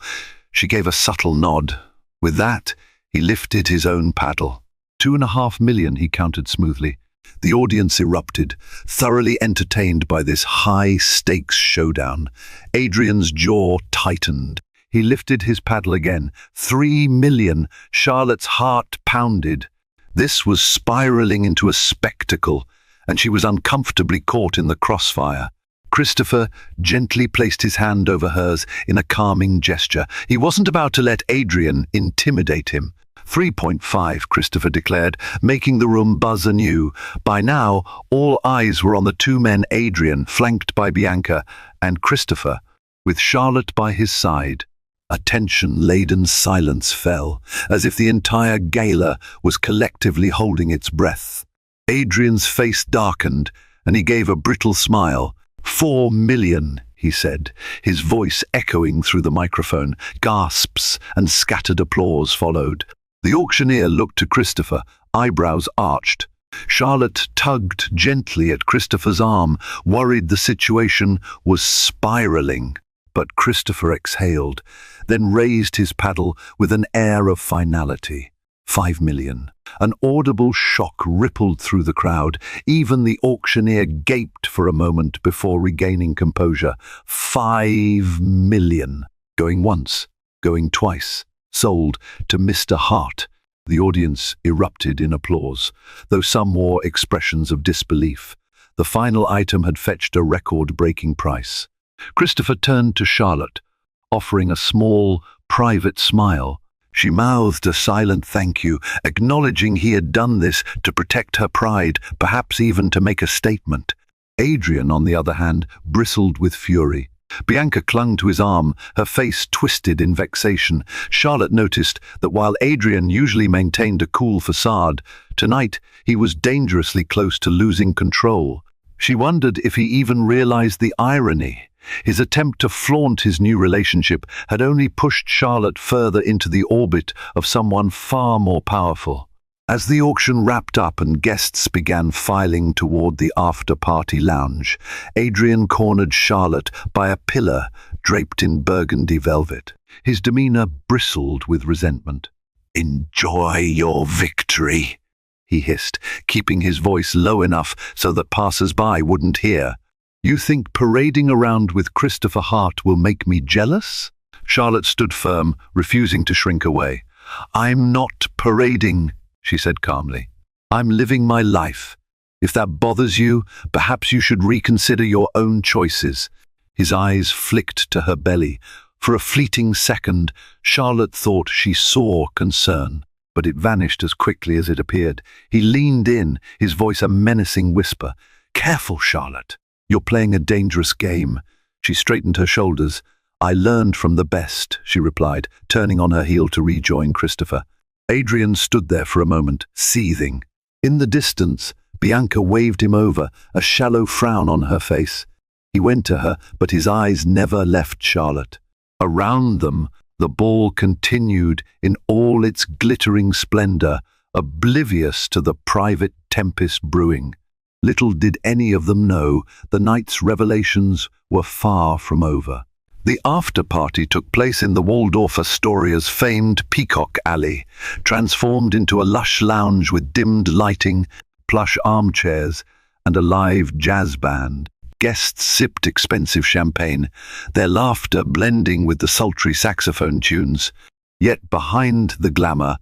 She gave a subtle nod. With that, he lifted his own paddle. 2.5 million, he counted smoothly. The audience erupted, thoroughly entertained by this high-stakes showdown. Adrian's jaw tightened. He lifted his paddle again. 3 million. Charlotte's heart pounded. This was spiraling into a spectacle, and she was uncomfortably caught in the crossfire. Christopher gently placed his hand over hers in a calming gesture. He wasn't about to let Adrian intimidate him. 3.5, Christopher declared, making the room buzz anew. By now, all eyes were on the two men, Adrian, flanked by Bianca, and Christopher, with Charlotte by his side. A tension-laden silence fell, as if the entire gala was collectively holding its breath. Adrian's face darkened, and he gave a brittle smile. 4 million, he said, his voice echoing through the microphone. Gasps and scattered applause followed. The auctioneer looked to Christopher, eyebrows arched. Charlotte tugged gently at Christopher's arm, worried the situation was spiraling. But Christopher exhaled, then raised his paddle with an air of finality. 5 million. An audible shock rippled through the crowd. Even the auctioneer gaped for a moment before regaining composure. 5 million. Going once, going twice. Sold to Mr. Hart. The audience erupted in applause, though some wore expressions of disbelief. The final item had fetched a record-breaking price. Christopher turned to Charlotte, offering a small, private smile. She mouthed a silent thank you, acknowledging he had done this to protect her pride, perhaps even to make a statement. Adrian, on the other hand, bristled with fury. Bianca clung to his arm, her face twisted in vexation. Charlotte noticed that while Adrian usually maintained a cool facade, tonight he was dangerously close to losing control. She wondered if he even realized the irony. His attempt to flaunt his new relationship had only pushed Charlotte further into the orbit of someone far more powerful. As the auction wrapped up and guests began filing toward the after-party lounge, Adrian cornered Charlotte by a pillar draped in burgundy velvet. His demeanor bristled with resentment. "Enjoy your victory," he hissed, keeping his voice low enough so that passers-by wouldn't hear. "You think parading around with Christopher Hart will make me jealous?" Charlotte stood firm, refusing to shrink away. "I'm not parading," she said calmly. "I'm living my life. If that bothers you, perhaps you should reconsider your own choices." His eyes flicked to her belly. For a fleeting second, Charlotte thought she saw concern, but it vanished as quickly as it appeared. He leaned in, his voice a menacing whisper. "Careful, Charlotte. You're playing a dangerous game." She straightened her shoulders. "I learned from the best," she replied, turning on her heel to rejoin Christopher. Adrian stood there for a moment, seething. In the distance, Bianca waved him over, a shallow frown on her face. He went to her, but his eyes never left Charlotte. Around them, the ball continued in all its glittering splendor, oblivious to the private tempest brewing. Little did any of them know the night's revelations were far from over. The after-party took place in the Waldorf Astoria's famed Peacock Alley, transformed into a lush lounge with dimmed lighting, plush armchairs, and a live jazz band. Guests sipped expensive champagne, their laughter blending with the sultry saxophone tunes. Yet behind the glamour,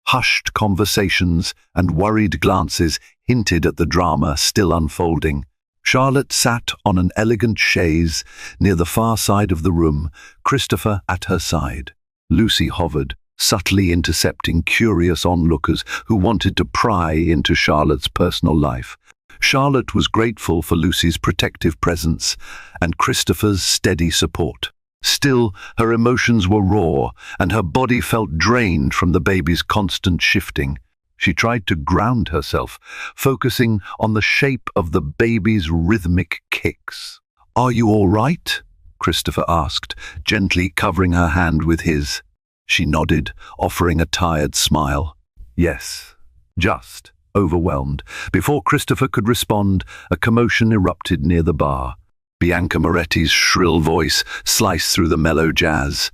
hushed conversations and worried glances hinted at the drama still unfolding. Charlotte sat on an elegant chaise near the far side of the room, Christopher at her side. Lucy hovered, subtly intercepting curious onlookers who wanted to pry into Charlotte's personal life. Charlotte was grateful for Lucy's protective presence and Christopher's steady support. Still, her emotions were raw, and her body felt drained from the baby's constant shifting. She tried to ground herself, focusing on the shape of the baby's rhythmic kicks. "Are you all right?" Christopher asked, gently covering her hand with his. She nodded, offering a tired smile. "Yes, just overwhelmed." Before Christopher could respond, a commotion erupted near the bar. Bianca Moretti's shrill voice sliced through the mellow jazz.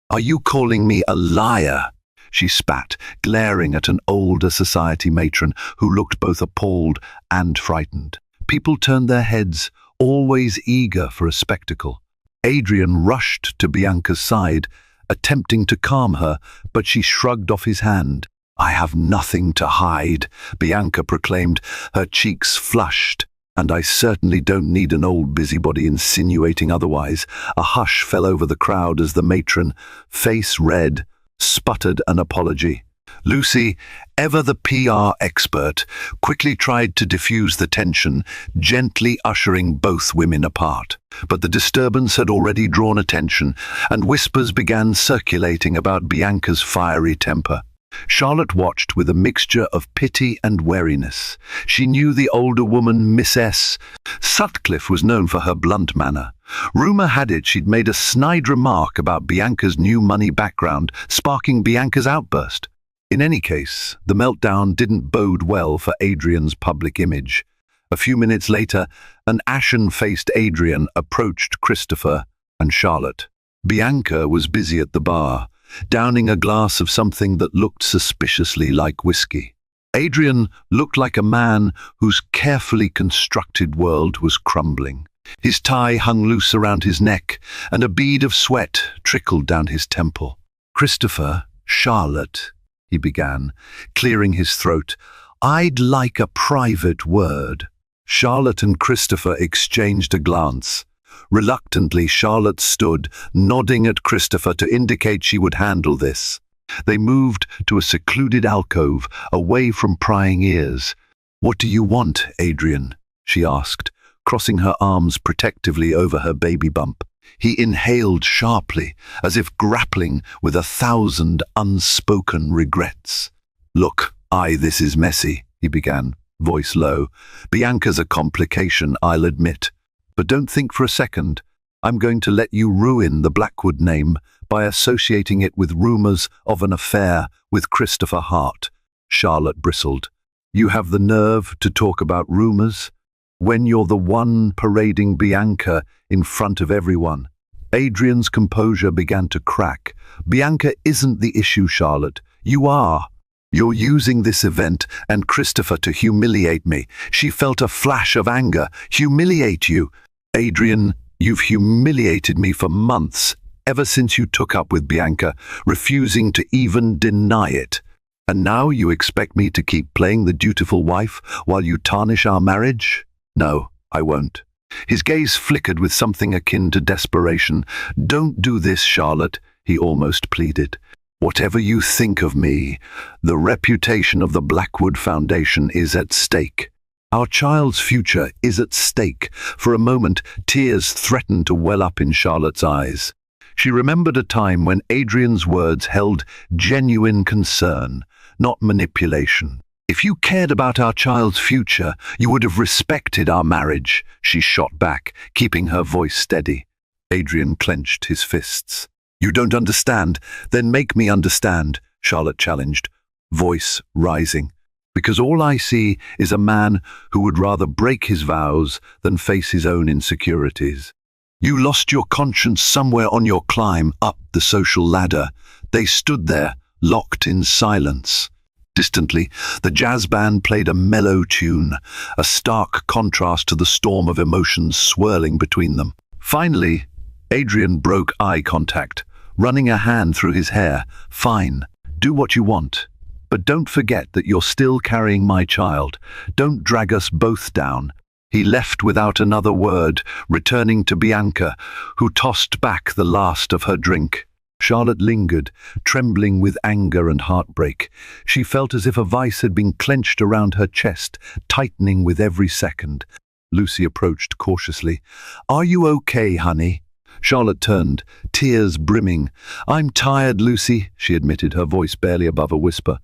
"Are you calling me a liar?" she spat, glaring at an older society matron who looked both appalled and frightened. People turned their heads, always eager for a spectacle. Adrian rushed to Bianca's side, attempting to calm her, but she shrugged off his hand. "I have nothing to hide," Bianca proclaimed, her cheeks flushed. "And I certainly don't need an old busybody insinuating otherwise." A hush fell over the crowd as the matron, face red, sputtered an apology. Lucy, ever the PR expert, quickly tried to diffuse the tension, gently ushering both women apart. But the disturbance had already drawn attention, and whispers began circulating about Bianca's fiery temper. Charlotte watched with a mixture of pity and wariness. She knew the older woman, Miss S. Sutcliffe, was known for her blunt manner. Rumour had it she'd made a snide remark about Bianca's new money background, sparking Bianca's outburst. In any case, the meltdown didn't bode well for Adrian's public image. A few minutes later, an ashen-faced Adrian approached Christopher and Charlotte. Bianca was busy at the bar, downing a glass of something that looked suspiciously like whiskey. Adrian looked like a man whose carefully constructed world was crumbling. His tie hung loose around his neck, and a bead of sweat trickled down his temple. "Christopher, Charlotte," he began, clearing his throat, "I'd like a private word." Charlotte and Christopher exchanged a glance. Reluctantly, Charlotte stood, nodding at Christopher to indicate she would handle this. They moved to a secluded alcove, away from prying ears. "What do you want, Adrian?" she asked, crossing her arms protectively over her baby bump. He inhaled sharply, as if grappling with 1,000 unspoken regrets. "Look, this is messy," he began, voice low. "Bianca's a complication, I'll admit. But don't think for a second I'm going to let you ruin the Blackwood name by associating it with rumours of an affair with Christopher Hart." Charlotte bristled. "You have the nerve to talk about rumours when you're the one parading Bianca in front of everyone." Adrian's composure began to crack. "Bianca isn't the issue, Charlotte. You are. You're using this event and Christopher to humiliate me." She felt a flash of anger. "Humiliate you? Adrian, you've humiliated me for months, ever since you took up with Bianca, refusing to even deny it. And now you expect me to keep playing the dutiful wife while you tarnish our marriage? No, I won't." His gaze flickered with something akin to desperation. "Don't do this, Charlotte," he almost pleaded. "Whatever you think of me, the reputation of the Blackwood Foundation is at stake. Our child's future is at stake." For a moment, tears threatened to well up in Charlotte's eyes. She remembered a time when Adrian's words held genuine concern, not manipulation. "If you cared about our child's future, you would have respected our marriage," she shot back, keeping her voice steady. Adrian clenched his fists. "You don't understand? Then make me understand," Charlotte challenged, voice rising. "Because all I see is a man who would rather break his vows than face his own insecurities. You lost your conscience somewhere on your climb up the social ladder." They stood there, locked in silence. Distantly, the jazz band played a mellow tune, a stark contrast to the storm of emotions swirling between them. Finally, Adrian broke eye contact, running a hand through his hair. "Fine, do what you want. But don't forget that you're still carrying my child. Don't drag us both down." He left without another word, returning to Bianca, who tossed back the last of her drink. Charlotte lingered, trembling with anger and heartbreak. She felt as if a vice had been clenched around her chest, tightening with every second. Lucy approached cautiously. "Are you okay, honey?" Charlotte turned, tears brimming. "I'm tired, Lucy," she admitted, her voice barely above a whisper.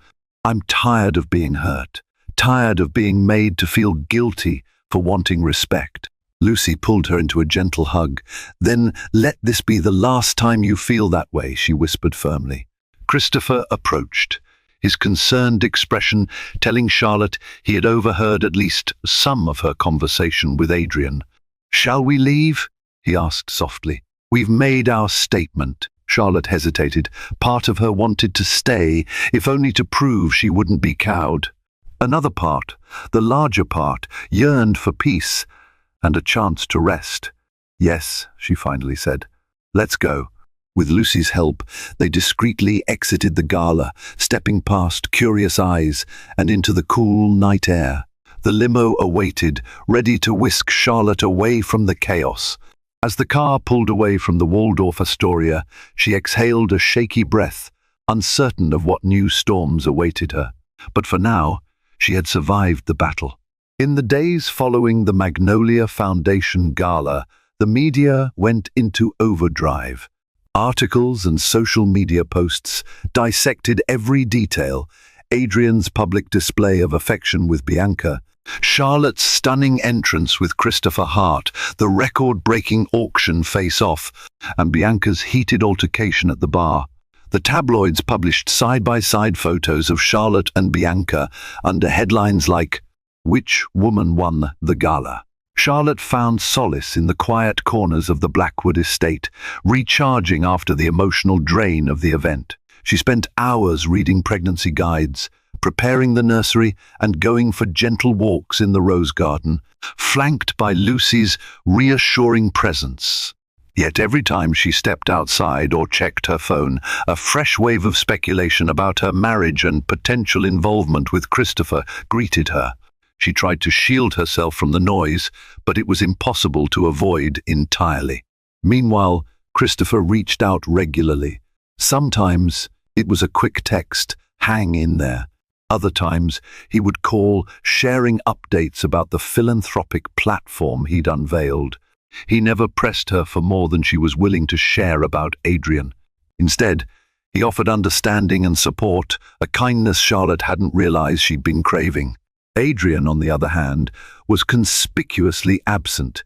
"I'm tired of being hurt, tired of being made to feel guilty for wanting respect." Lucy pulled her into a gentle hug. "Then let this be the last time you feel that way," she whispered firmly. Christopher approached, his concerned expression telling Charlotte he had overheard at least some of her conversation with Adrian. "Shall we leave?" he asked softly. "We've made our statement." Charlotte hesitated. Part of her wanted to stay, if only to prove she wouldn't be cowed. Another part, the larger part, yearned for peace and a chance to rest. "Yes," she finally said. "Let's go." With Lucy's help, they discreetly exited the gala, stepping past curious eyes and into the cool night air. The limo awaited, ready to whisk Charlotte away from the chaos. As the car pulled away from the Waldorf Astoria, she exhaled a shaky breath, uncertain of what new storms awaited her. But for now, she had survived the battle. In the days following the Magnolia Foundation Gala, the media went into overdrive. Articles and social media posts dissected every detail: Adrian's public display of affection with Bianca, Charlotte's stunning entrance with Christopher Hart, the record-breaking auction face-off, and Bianca's heated altercation at the bar. The tabloids published side-by-side photos of Charlotte and Bianca under headlines like, "Which woman won the gala?" Charlotte found solace in the quiet corners of the Blackwood estate, recharging after the emotional drain of the event. She spent hours reading pregnancy guides, preparing the nursery, and going for gentle walks in the rose garden, flanked by Lucy's reassuring presence. Yet every time she stepped outside or checked her phone, a fresh wave of speculation about her marriage and potential involvement with Christopher greeted her. She tried to shield herself from the noise, but it was impossible to avoid entirely. Meanwhile, Christopher reached out regularly. Sometimes it was a quick text, "Hang in there." Other times he would call, sharing updates about the philanthropic platform he'd unveiled. He never pressed her for more than she was willing to share about Adrian. Instead, he offered understanding and support, a kindness Charlotte hadn't realized she'd been craving. Adrian, on the other hand, was conspicuously absent.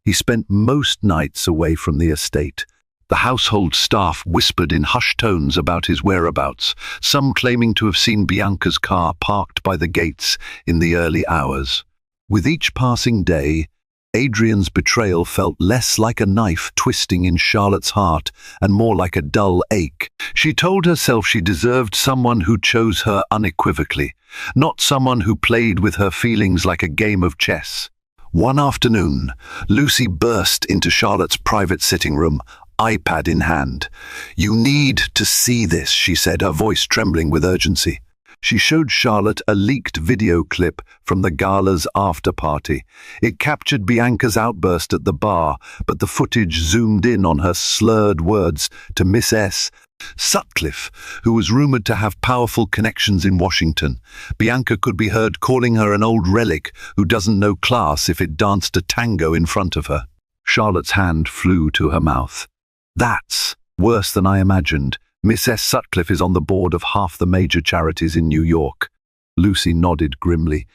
He spent most nights away from the estate. The household staff whispered in hushed tones about his whereabouts, some claiming to have seen Bianca's car parked by the gates in the early hours. With each passing day, Adrian's betrayal felt less like a knife twisting in Charlotte's heart and more like a dull ache. She told herself she deserved someone who chose her unequivocally, not someone who played with her feelings like a game of chess. One afternoon, Lucy burst into Charlotte's private sitting room, iPad in hand. "You need to see this," she said, her voice trembling with urgency. She showed Charlotte a leaked video clip from the gala's after-party. It captured Bianca's outburst at the bar, but the footage zoomed in on her slurred words to Miss S. Sutcliffe, who was rumored to have powerful connections in Washington. Bianca could be heard calling her an old relic who doesn't know class if it danced a tango in front of her. Charlotte's hand flew to her mouth. "That's worse than I imagined. Miss S. Sutcliffe is on the board of half the major charities in New York." Lucy nodded grimly.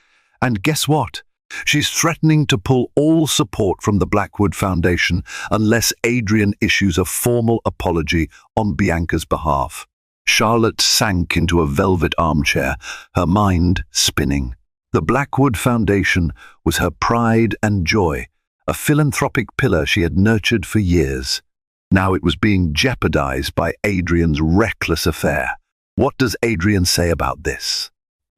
"And guess what? She's threatening to pull all support from the Blackwood Foundation unless Adrian issues a formal apology on Bianca's behalf." Charlotte sank into a velvet armchair, her mind spinning. The Blackwood Foundation was her pride and joy, a philanthropic pillar she had nurtured for years. Now it was being jeopardized by Adrian's reckless affair. What does Adrian say about this?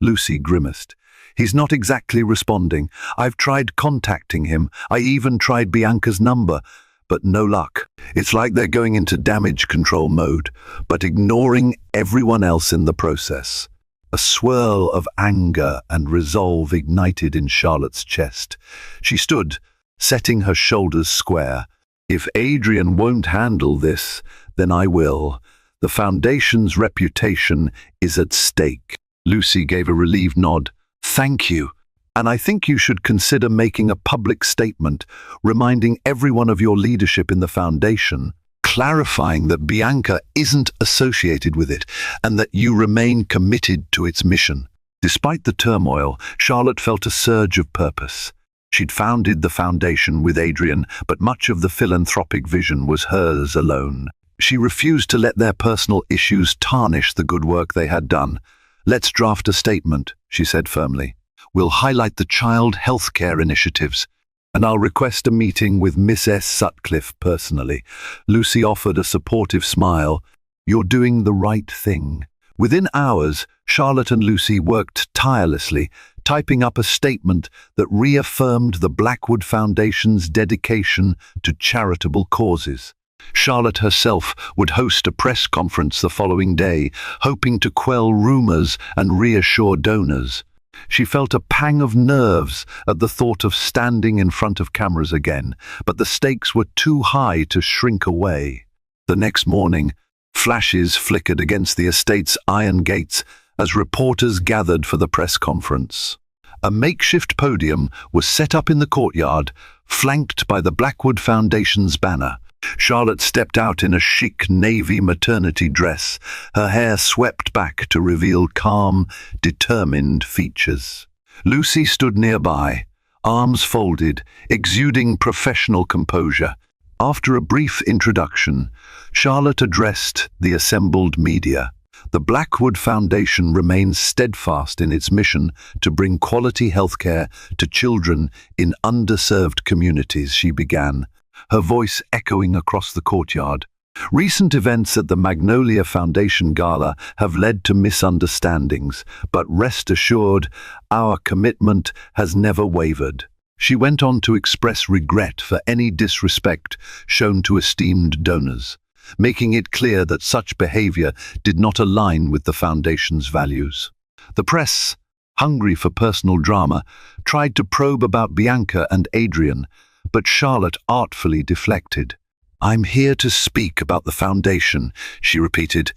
Lucy grimaced. He's not exactly responding. I've tried contacting him. I even tried Bianca's number, but no luck. It's like they're going into damage control mode, but ignoring everyone else in the process. A swirl of anger and resolve ignited in Charlotte's chest. She stood, setting her shoulders square. If Adrian won't handle this, then I will. The Foundation's reputation is at stake. Lucy gave a relieved nod. Thank you. And I think you should consider making a public statement, reminding everyone of your leadership in the Foundation, clarifying that Bianca isn't associated with it and that you remain committed to its mission. Despite the turmoil, Charlotte felt a surge of purpose. She'd founded the Foundation with Adrian, but much of the philanthropic vision was hers alone. She refused to let their personal issues tarnish the good work they had done. Let's draft a statement, she said firmly. We'll highlight the child healthcare initiatives, and I'll request a meeting with Miss S. Sutcliffe personally. Lucy offered a supportive smile. You're doing the right thing. Within hours, Charlotte and Lucy worked tirelessly, typing up a statement that reaffirmed the Blackwood Foundation's dedication to charitable causes. Charlotte herself would host a press conference the following day, hoping to quell rumors and reassure donors. She felt a pang of nerves at the thought of standing in front of cameras again, but the stakes were too high to shrink away. The next morning, flashes flickered against the estate's iron gates as reporters gathered for the press conference. A makeshift podium was set up in the courtyard, flanked by the Blackwood Foundation's banner. Charlotte stepped out in a chic navy maternity dress, her hair swept back to reveal calm, determined features. Lucy stood nearby, arms folded, exuding professional composure. After a brief introduction, Charlotte addressed the assembled media. The Blackwood Foundation remains steadfast in its mission to bring quality healthcare to children in underserved communities, she began, her voice echoing across the courtyard. Recent events at the Magnolia Foundation Gala have led to misunderstandings, but rest assured, our commitment has never wavered. She went on to express regret for any disrespect shown to esteemed donors, making it clear that such behavior did not align with the Foundation's values. The press, hungry for personal drama, tried to probe about Bianca and Adrian, but Charlotte artfully deflected. I'm here to speak about the Foundation, she repeated,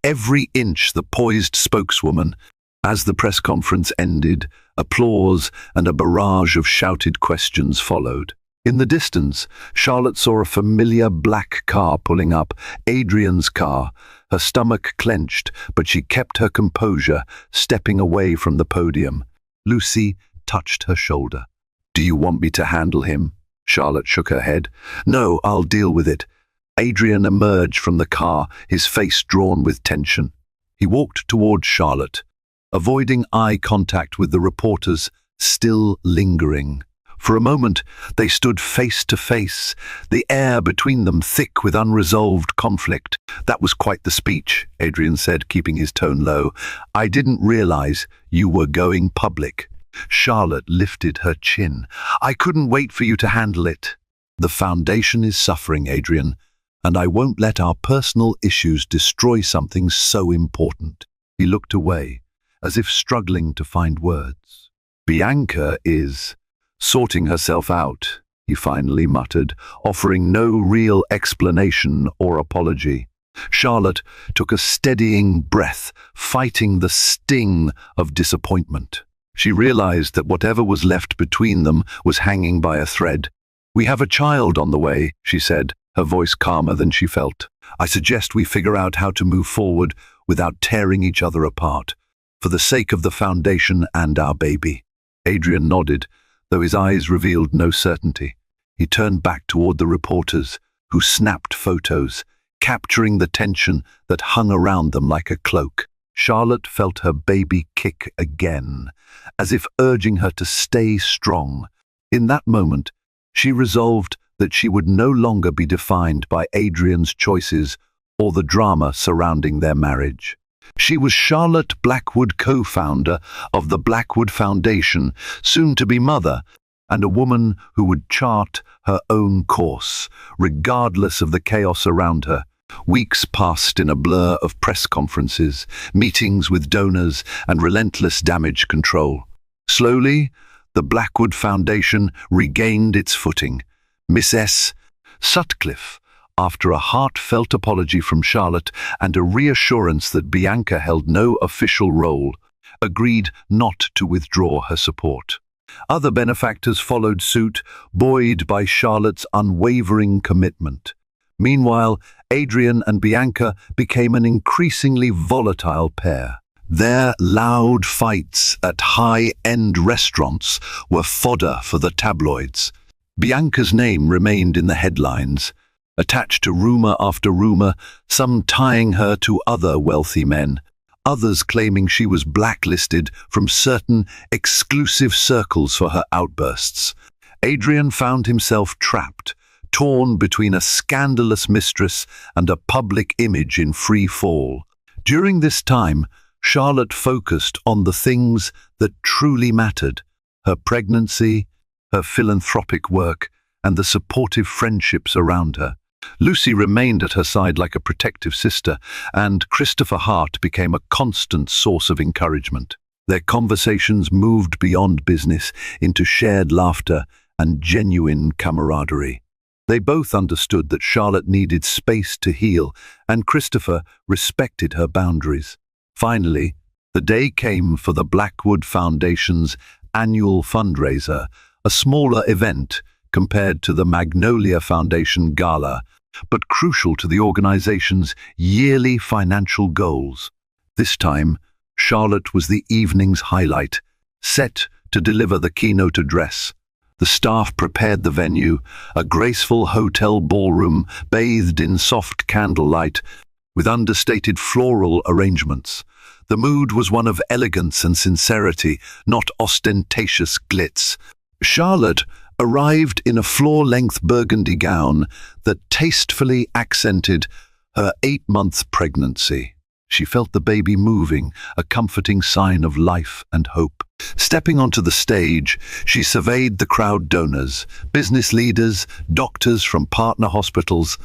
every inch the poised spokeswoman. As the press conference ended, applause and a barrage of shouted questions followed. In the distance, Charlotte saw a familiar black car pulling up, Adrian's car. Her stomach clenched, but she kept her composure, stepping away from the podium. Lucy touched her shoulder. Do you want me to handle him? Charlotte shook her head. No, I'll deal with it. Adrian emerged from the car, his face drawn with tension. He walked toward Charlotte, avoiding eye contact with the reporters still lingering. For a moment, they stood face to face, the air between them thick with unresolved conflict. That was quite the speech, Adrian said, keeping his tone low. I didn't realize you were going public. Charlotte lifted her chin. I couldn't wait for you to handle it. The Foundation is suffering, Adrian, and I won't let our personal issues destroy something so important. He looked away, as if struggling to find words. Bianca is sorting herself out, he finally muttered, offering no real explanation or apology. Charlotte took a steadying breath, fighting the sting of disappointment. She realized that whatever was left between them was hanging by a thread. We have a child on the way, she said, her voice calmer than she felt. I suggest we figure out how to move forward without tearing each other apart, for the sake of the Foundation and our baby. Adrian nodded, though his eyes revealed no certainty. He turned back toward the reporters, who snapped photos, capturing the tension that hung around them like a cloak. Charlotte felt her baby kick again, as if urging her to stay strong. In that moment, she resolved that she would no longer be defined by Adrian's choices or the drama surrounding their marriage. She was Charlotte Blackwood, co-founder of the Blackwood Foundation, soon to be mother, and a woman who would chart her own course, regardless of the chaos around her. Weeks passed in a blur of press conferences, meetings with donors, and relentless damage control. Slowly, the Blackwood Foundation regained its footing. Mistress Sutcliffe, after a heartfelt apology from Charlotte and a reassurance that Bianca held no official role, agreed not to withdraw her support. Other benefactors followed suit, buoyed by Charlotte's unwavering commitment. Meanwhile, Adrian and Bianca became an increasingly volatile pair. Their loud fights at high-end restaurants were fodder for the tabloids. Bianca's name remained in the headlines, attached to rumor after rumor, some tying her to other wealthy men, others claiming she was blacklisted from certain exclusive circles for her outbursts. Adrian found himself trapped, torn between a scandalous mistress and a public image in free fall. During this time, Charlotte focused on the things that truly mattered: her pregnancy, her philanthropic work, and the supportive friendships around her. Lucy remained at her side like a protective sister, and Christopher Hart became a constant source of encouragement. Their conversations moved beyond business into shared laughter and genuine camaraderie. They both understood that Charlotte needed space to heal, and Christopher respected her boundaries. Finally, the day came for the Blackwood Foundation's annual fundraiser, a smaller event compared to the Magnolia Foundation Gala, but crucial to the organization's yearly financial goals. This time, Charlotte was the evening's highlight, set to deliver the keynote address. The staff prepared the venue, a graceful hotel ballroom bathed in soft candlelight, with understated floral arrangements. The mood was one of elegance and sincerity, not ostentatious glitz. Charlotte arrived in a floor-length burgundy gown that tastefully accented her 8-month pregnancy. She felt the baby moving, a comforting sign of life and hope. Stepping onto the stage, she surveyed the crowd: donors, business leaders, doctors from partner hospitals,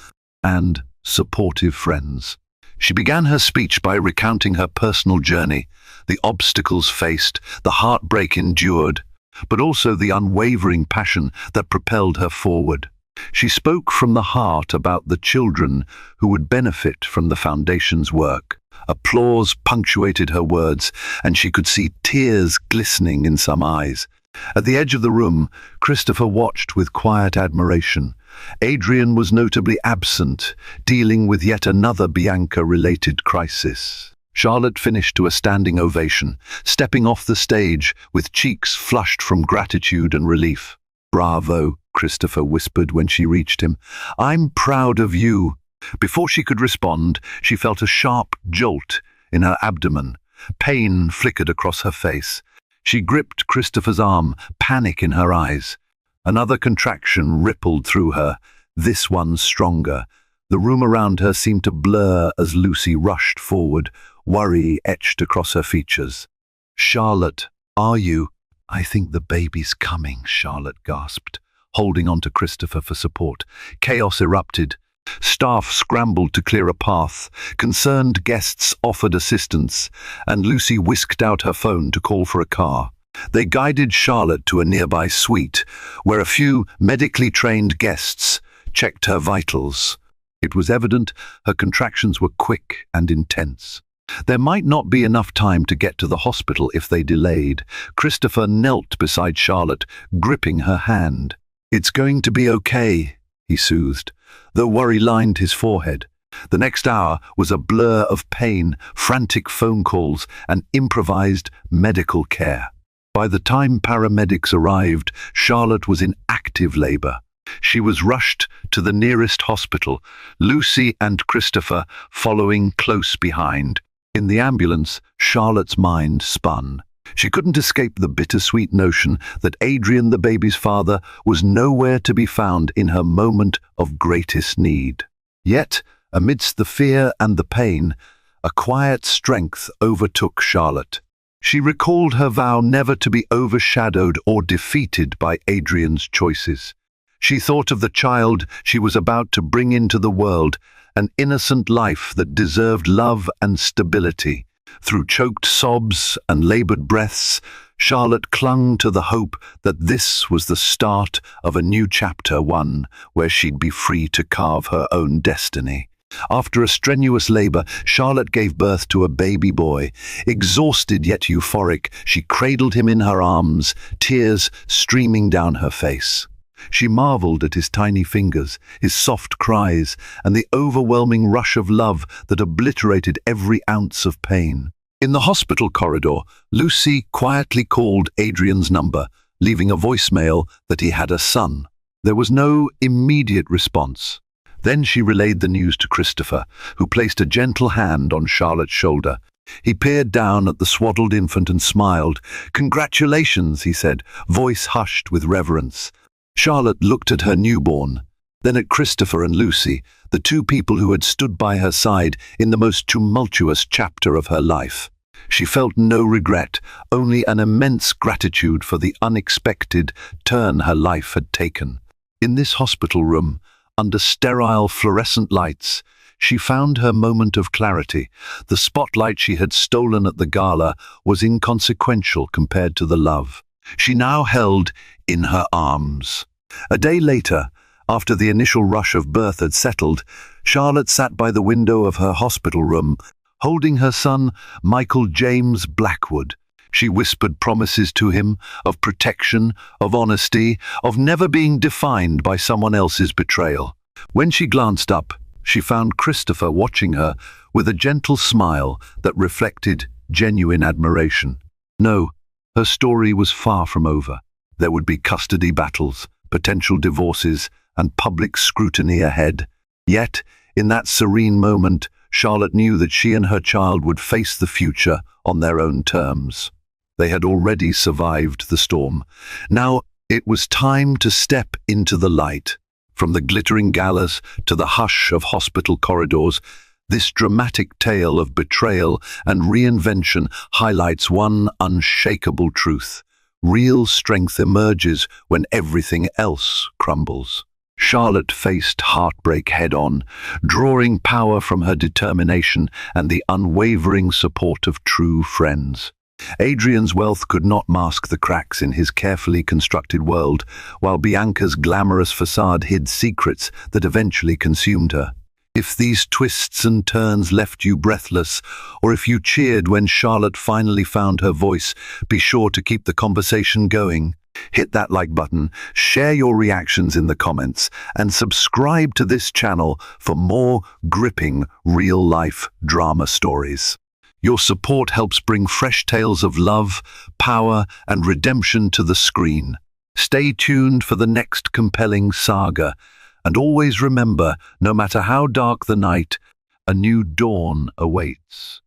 and supportive friends. She began her speech by recounting her personal journey, the obstacles faced, the heartbreak endured, but also the unwavering passion that propelled her forward. She spoke from the heart about the children who would benefit from the foundation's work. Applause punctuated her words, and she could see tears glistening in some eyes. At the edge of the room, Christopher watched with quiet admiration. Adrian was notably absent, dealing with yet another Bianca-related crisis. Charlotte finished to a standing ovation, stepping off the stage with cheeks flushed from gratitude and relief. "Bravo," Christopher whispered when she reached him. "I'm proud of you." Before she could respond, she felt a sharp jolt in her abdomen. Pain flickered across her face. She gripped Christopher's arm, panic in her eyes. Another contraction rippled through her, this one stronger. The room around her seemed to blur as Lucy rushed forward, worry etched across her features. "Charlotte, are you?" "I think the baby's coming," Charlotte gasped, holding on to Christopher for support. Chaos erupted. Staff scrambled to clear a path, concerned guests offered assistance, and Lucy whisked out her phone to call for a car. They guided Charlotte to a nearby suite, where a few medically trained guests checked her vitals. It was evident her contractions were quick and intense. There might not be enough time to get to the hospital if they delayed. Christopher knelt beside Charlotte, gripping her hand. "It's going to be okay," he soothed, though worry lined his forehead. The next hour was a blur of pain, frantic phone calls, and improvised medical care. By the time paramedics arrived, Charlotte was in active labor. She was rushed to the nearest hospital, Lucy and Christopher following close behind. In the ambulance, Charlotte's mind spun. She couldn't escape the bittersweet notion that Adrian, the baby's father, was nowhere to be found in her moment of greatest need. Yet, amidst the fear and the pain, A quiet strength overtook Charlotte. She recalled her vow never to be overshadowed or defeated by Adrian's choices. She thought of the child she was about to bring into the world, an innocent life that deserved love and stability. Through choked sobs and labored breaths, Charlotte clung to the hope that this was the start of a new chapter, one where she'd be free to carve her own destiny. After a strenuous labor, Charlotte gave birth to a baby boy. Exhausted yet euphoric, she cradled him in her arms, tears streaming down her face. She marveled at his tiny fingers, his soft cries, and the overwhelming rush of love that obliterated every ounce of pain. In the hospital corridor, Lucy quietly called Adrian's number, leaving a voicemail that he had a son. There was no immediate response. Then she relayed the news to Christopher, who placed a gentle hand on Charlotte's shoulder. He peered down at the swaddled infant and smiled. "Congratulations," he said, voice hushed with reverence. Charlotte looked at her newborn, then at Christopher and Lucy, the two people who had stood by her side in the most tumultuous chapter of her life. She felt no regret, only an immense gratitude for the unexpected turn her life had taken. In this hospital room, under sterile fluorescent lights, she found her moment of clarity. The spotlight she had stolen at the gala was inconsequential compared to the love she now held in her arms. A day later, after the initial rush of birth had settled, Charlotte sat by the window of her hospital room, holding her son, Michael James Blackwood. She whispered promises to him of protection, of honesty, of never being defined by someone else's betrayal. When she glanced up, she found Christopher watching her with a gentle smile that reflected genuine admiration. No, her story was far from over. There would be custody battles, potential divorces, and public scrutiny ahead. Yet, in that serene moment, Charlotte knew that she and her child would face the future on their own terms. They had already survived the storm. Now it was time to step into the light. From the glittering galas to the hush of hospital corridors, this dramatic tale of betrayal and reinvention highlights one unshakable truth. Real strength emerges when everything else crumbles. Charlotte faced heartbreak head-on, drawing power from her determination and the unwavering support of true friends. Adrian's wealth could not mask the cracks in his carefully constructed world, while Bianca's glamorous facade hid secrets that eventually consumed her. If these twists and turns left you breathless, or if you cheered when Charlotte finally found her voice, be sure to keep the conversation going. Hit that like button, share your reactions in the comments, and subscribe to this channel for more gripping real-life drama stories. Your support helps bring fresh tales of love, power, and redemption to the screen. Stay tuned for the next compelling saga, and always remember, no matter how dark the night, a new dawn awaits.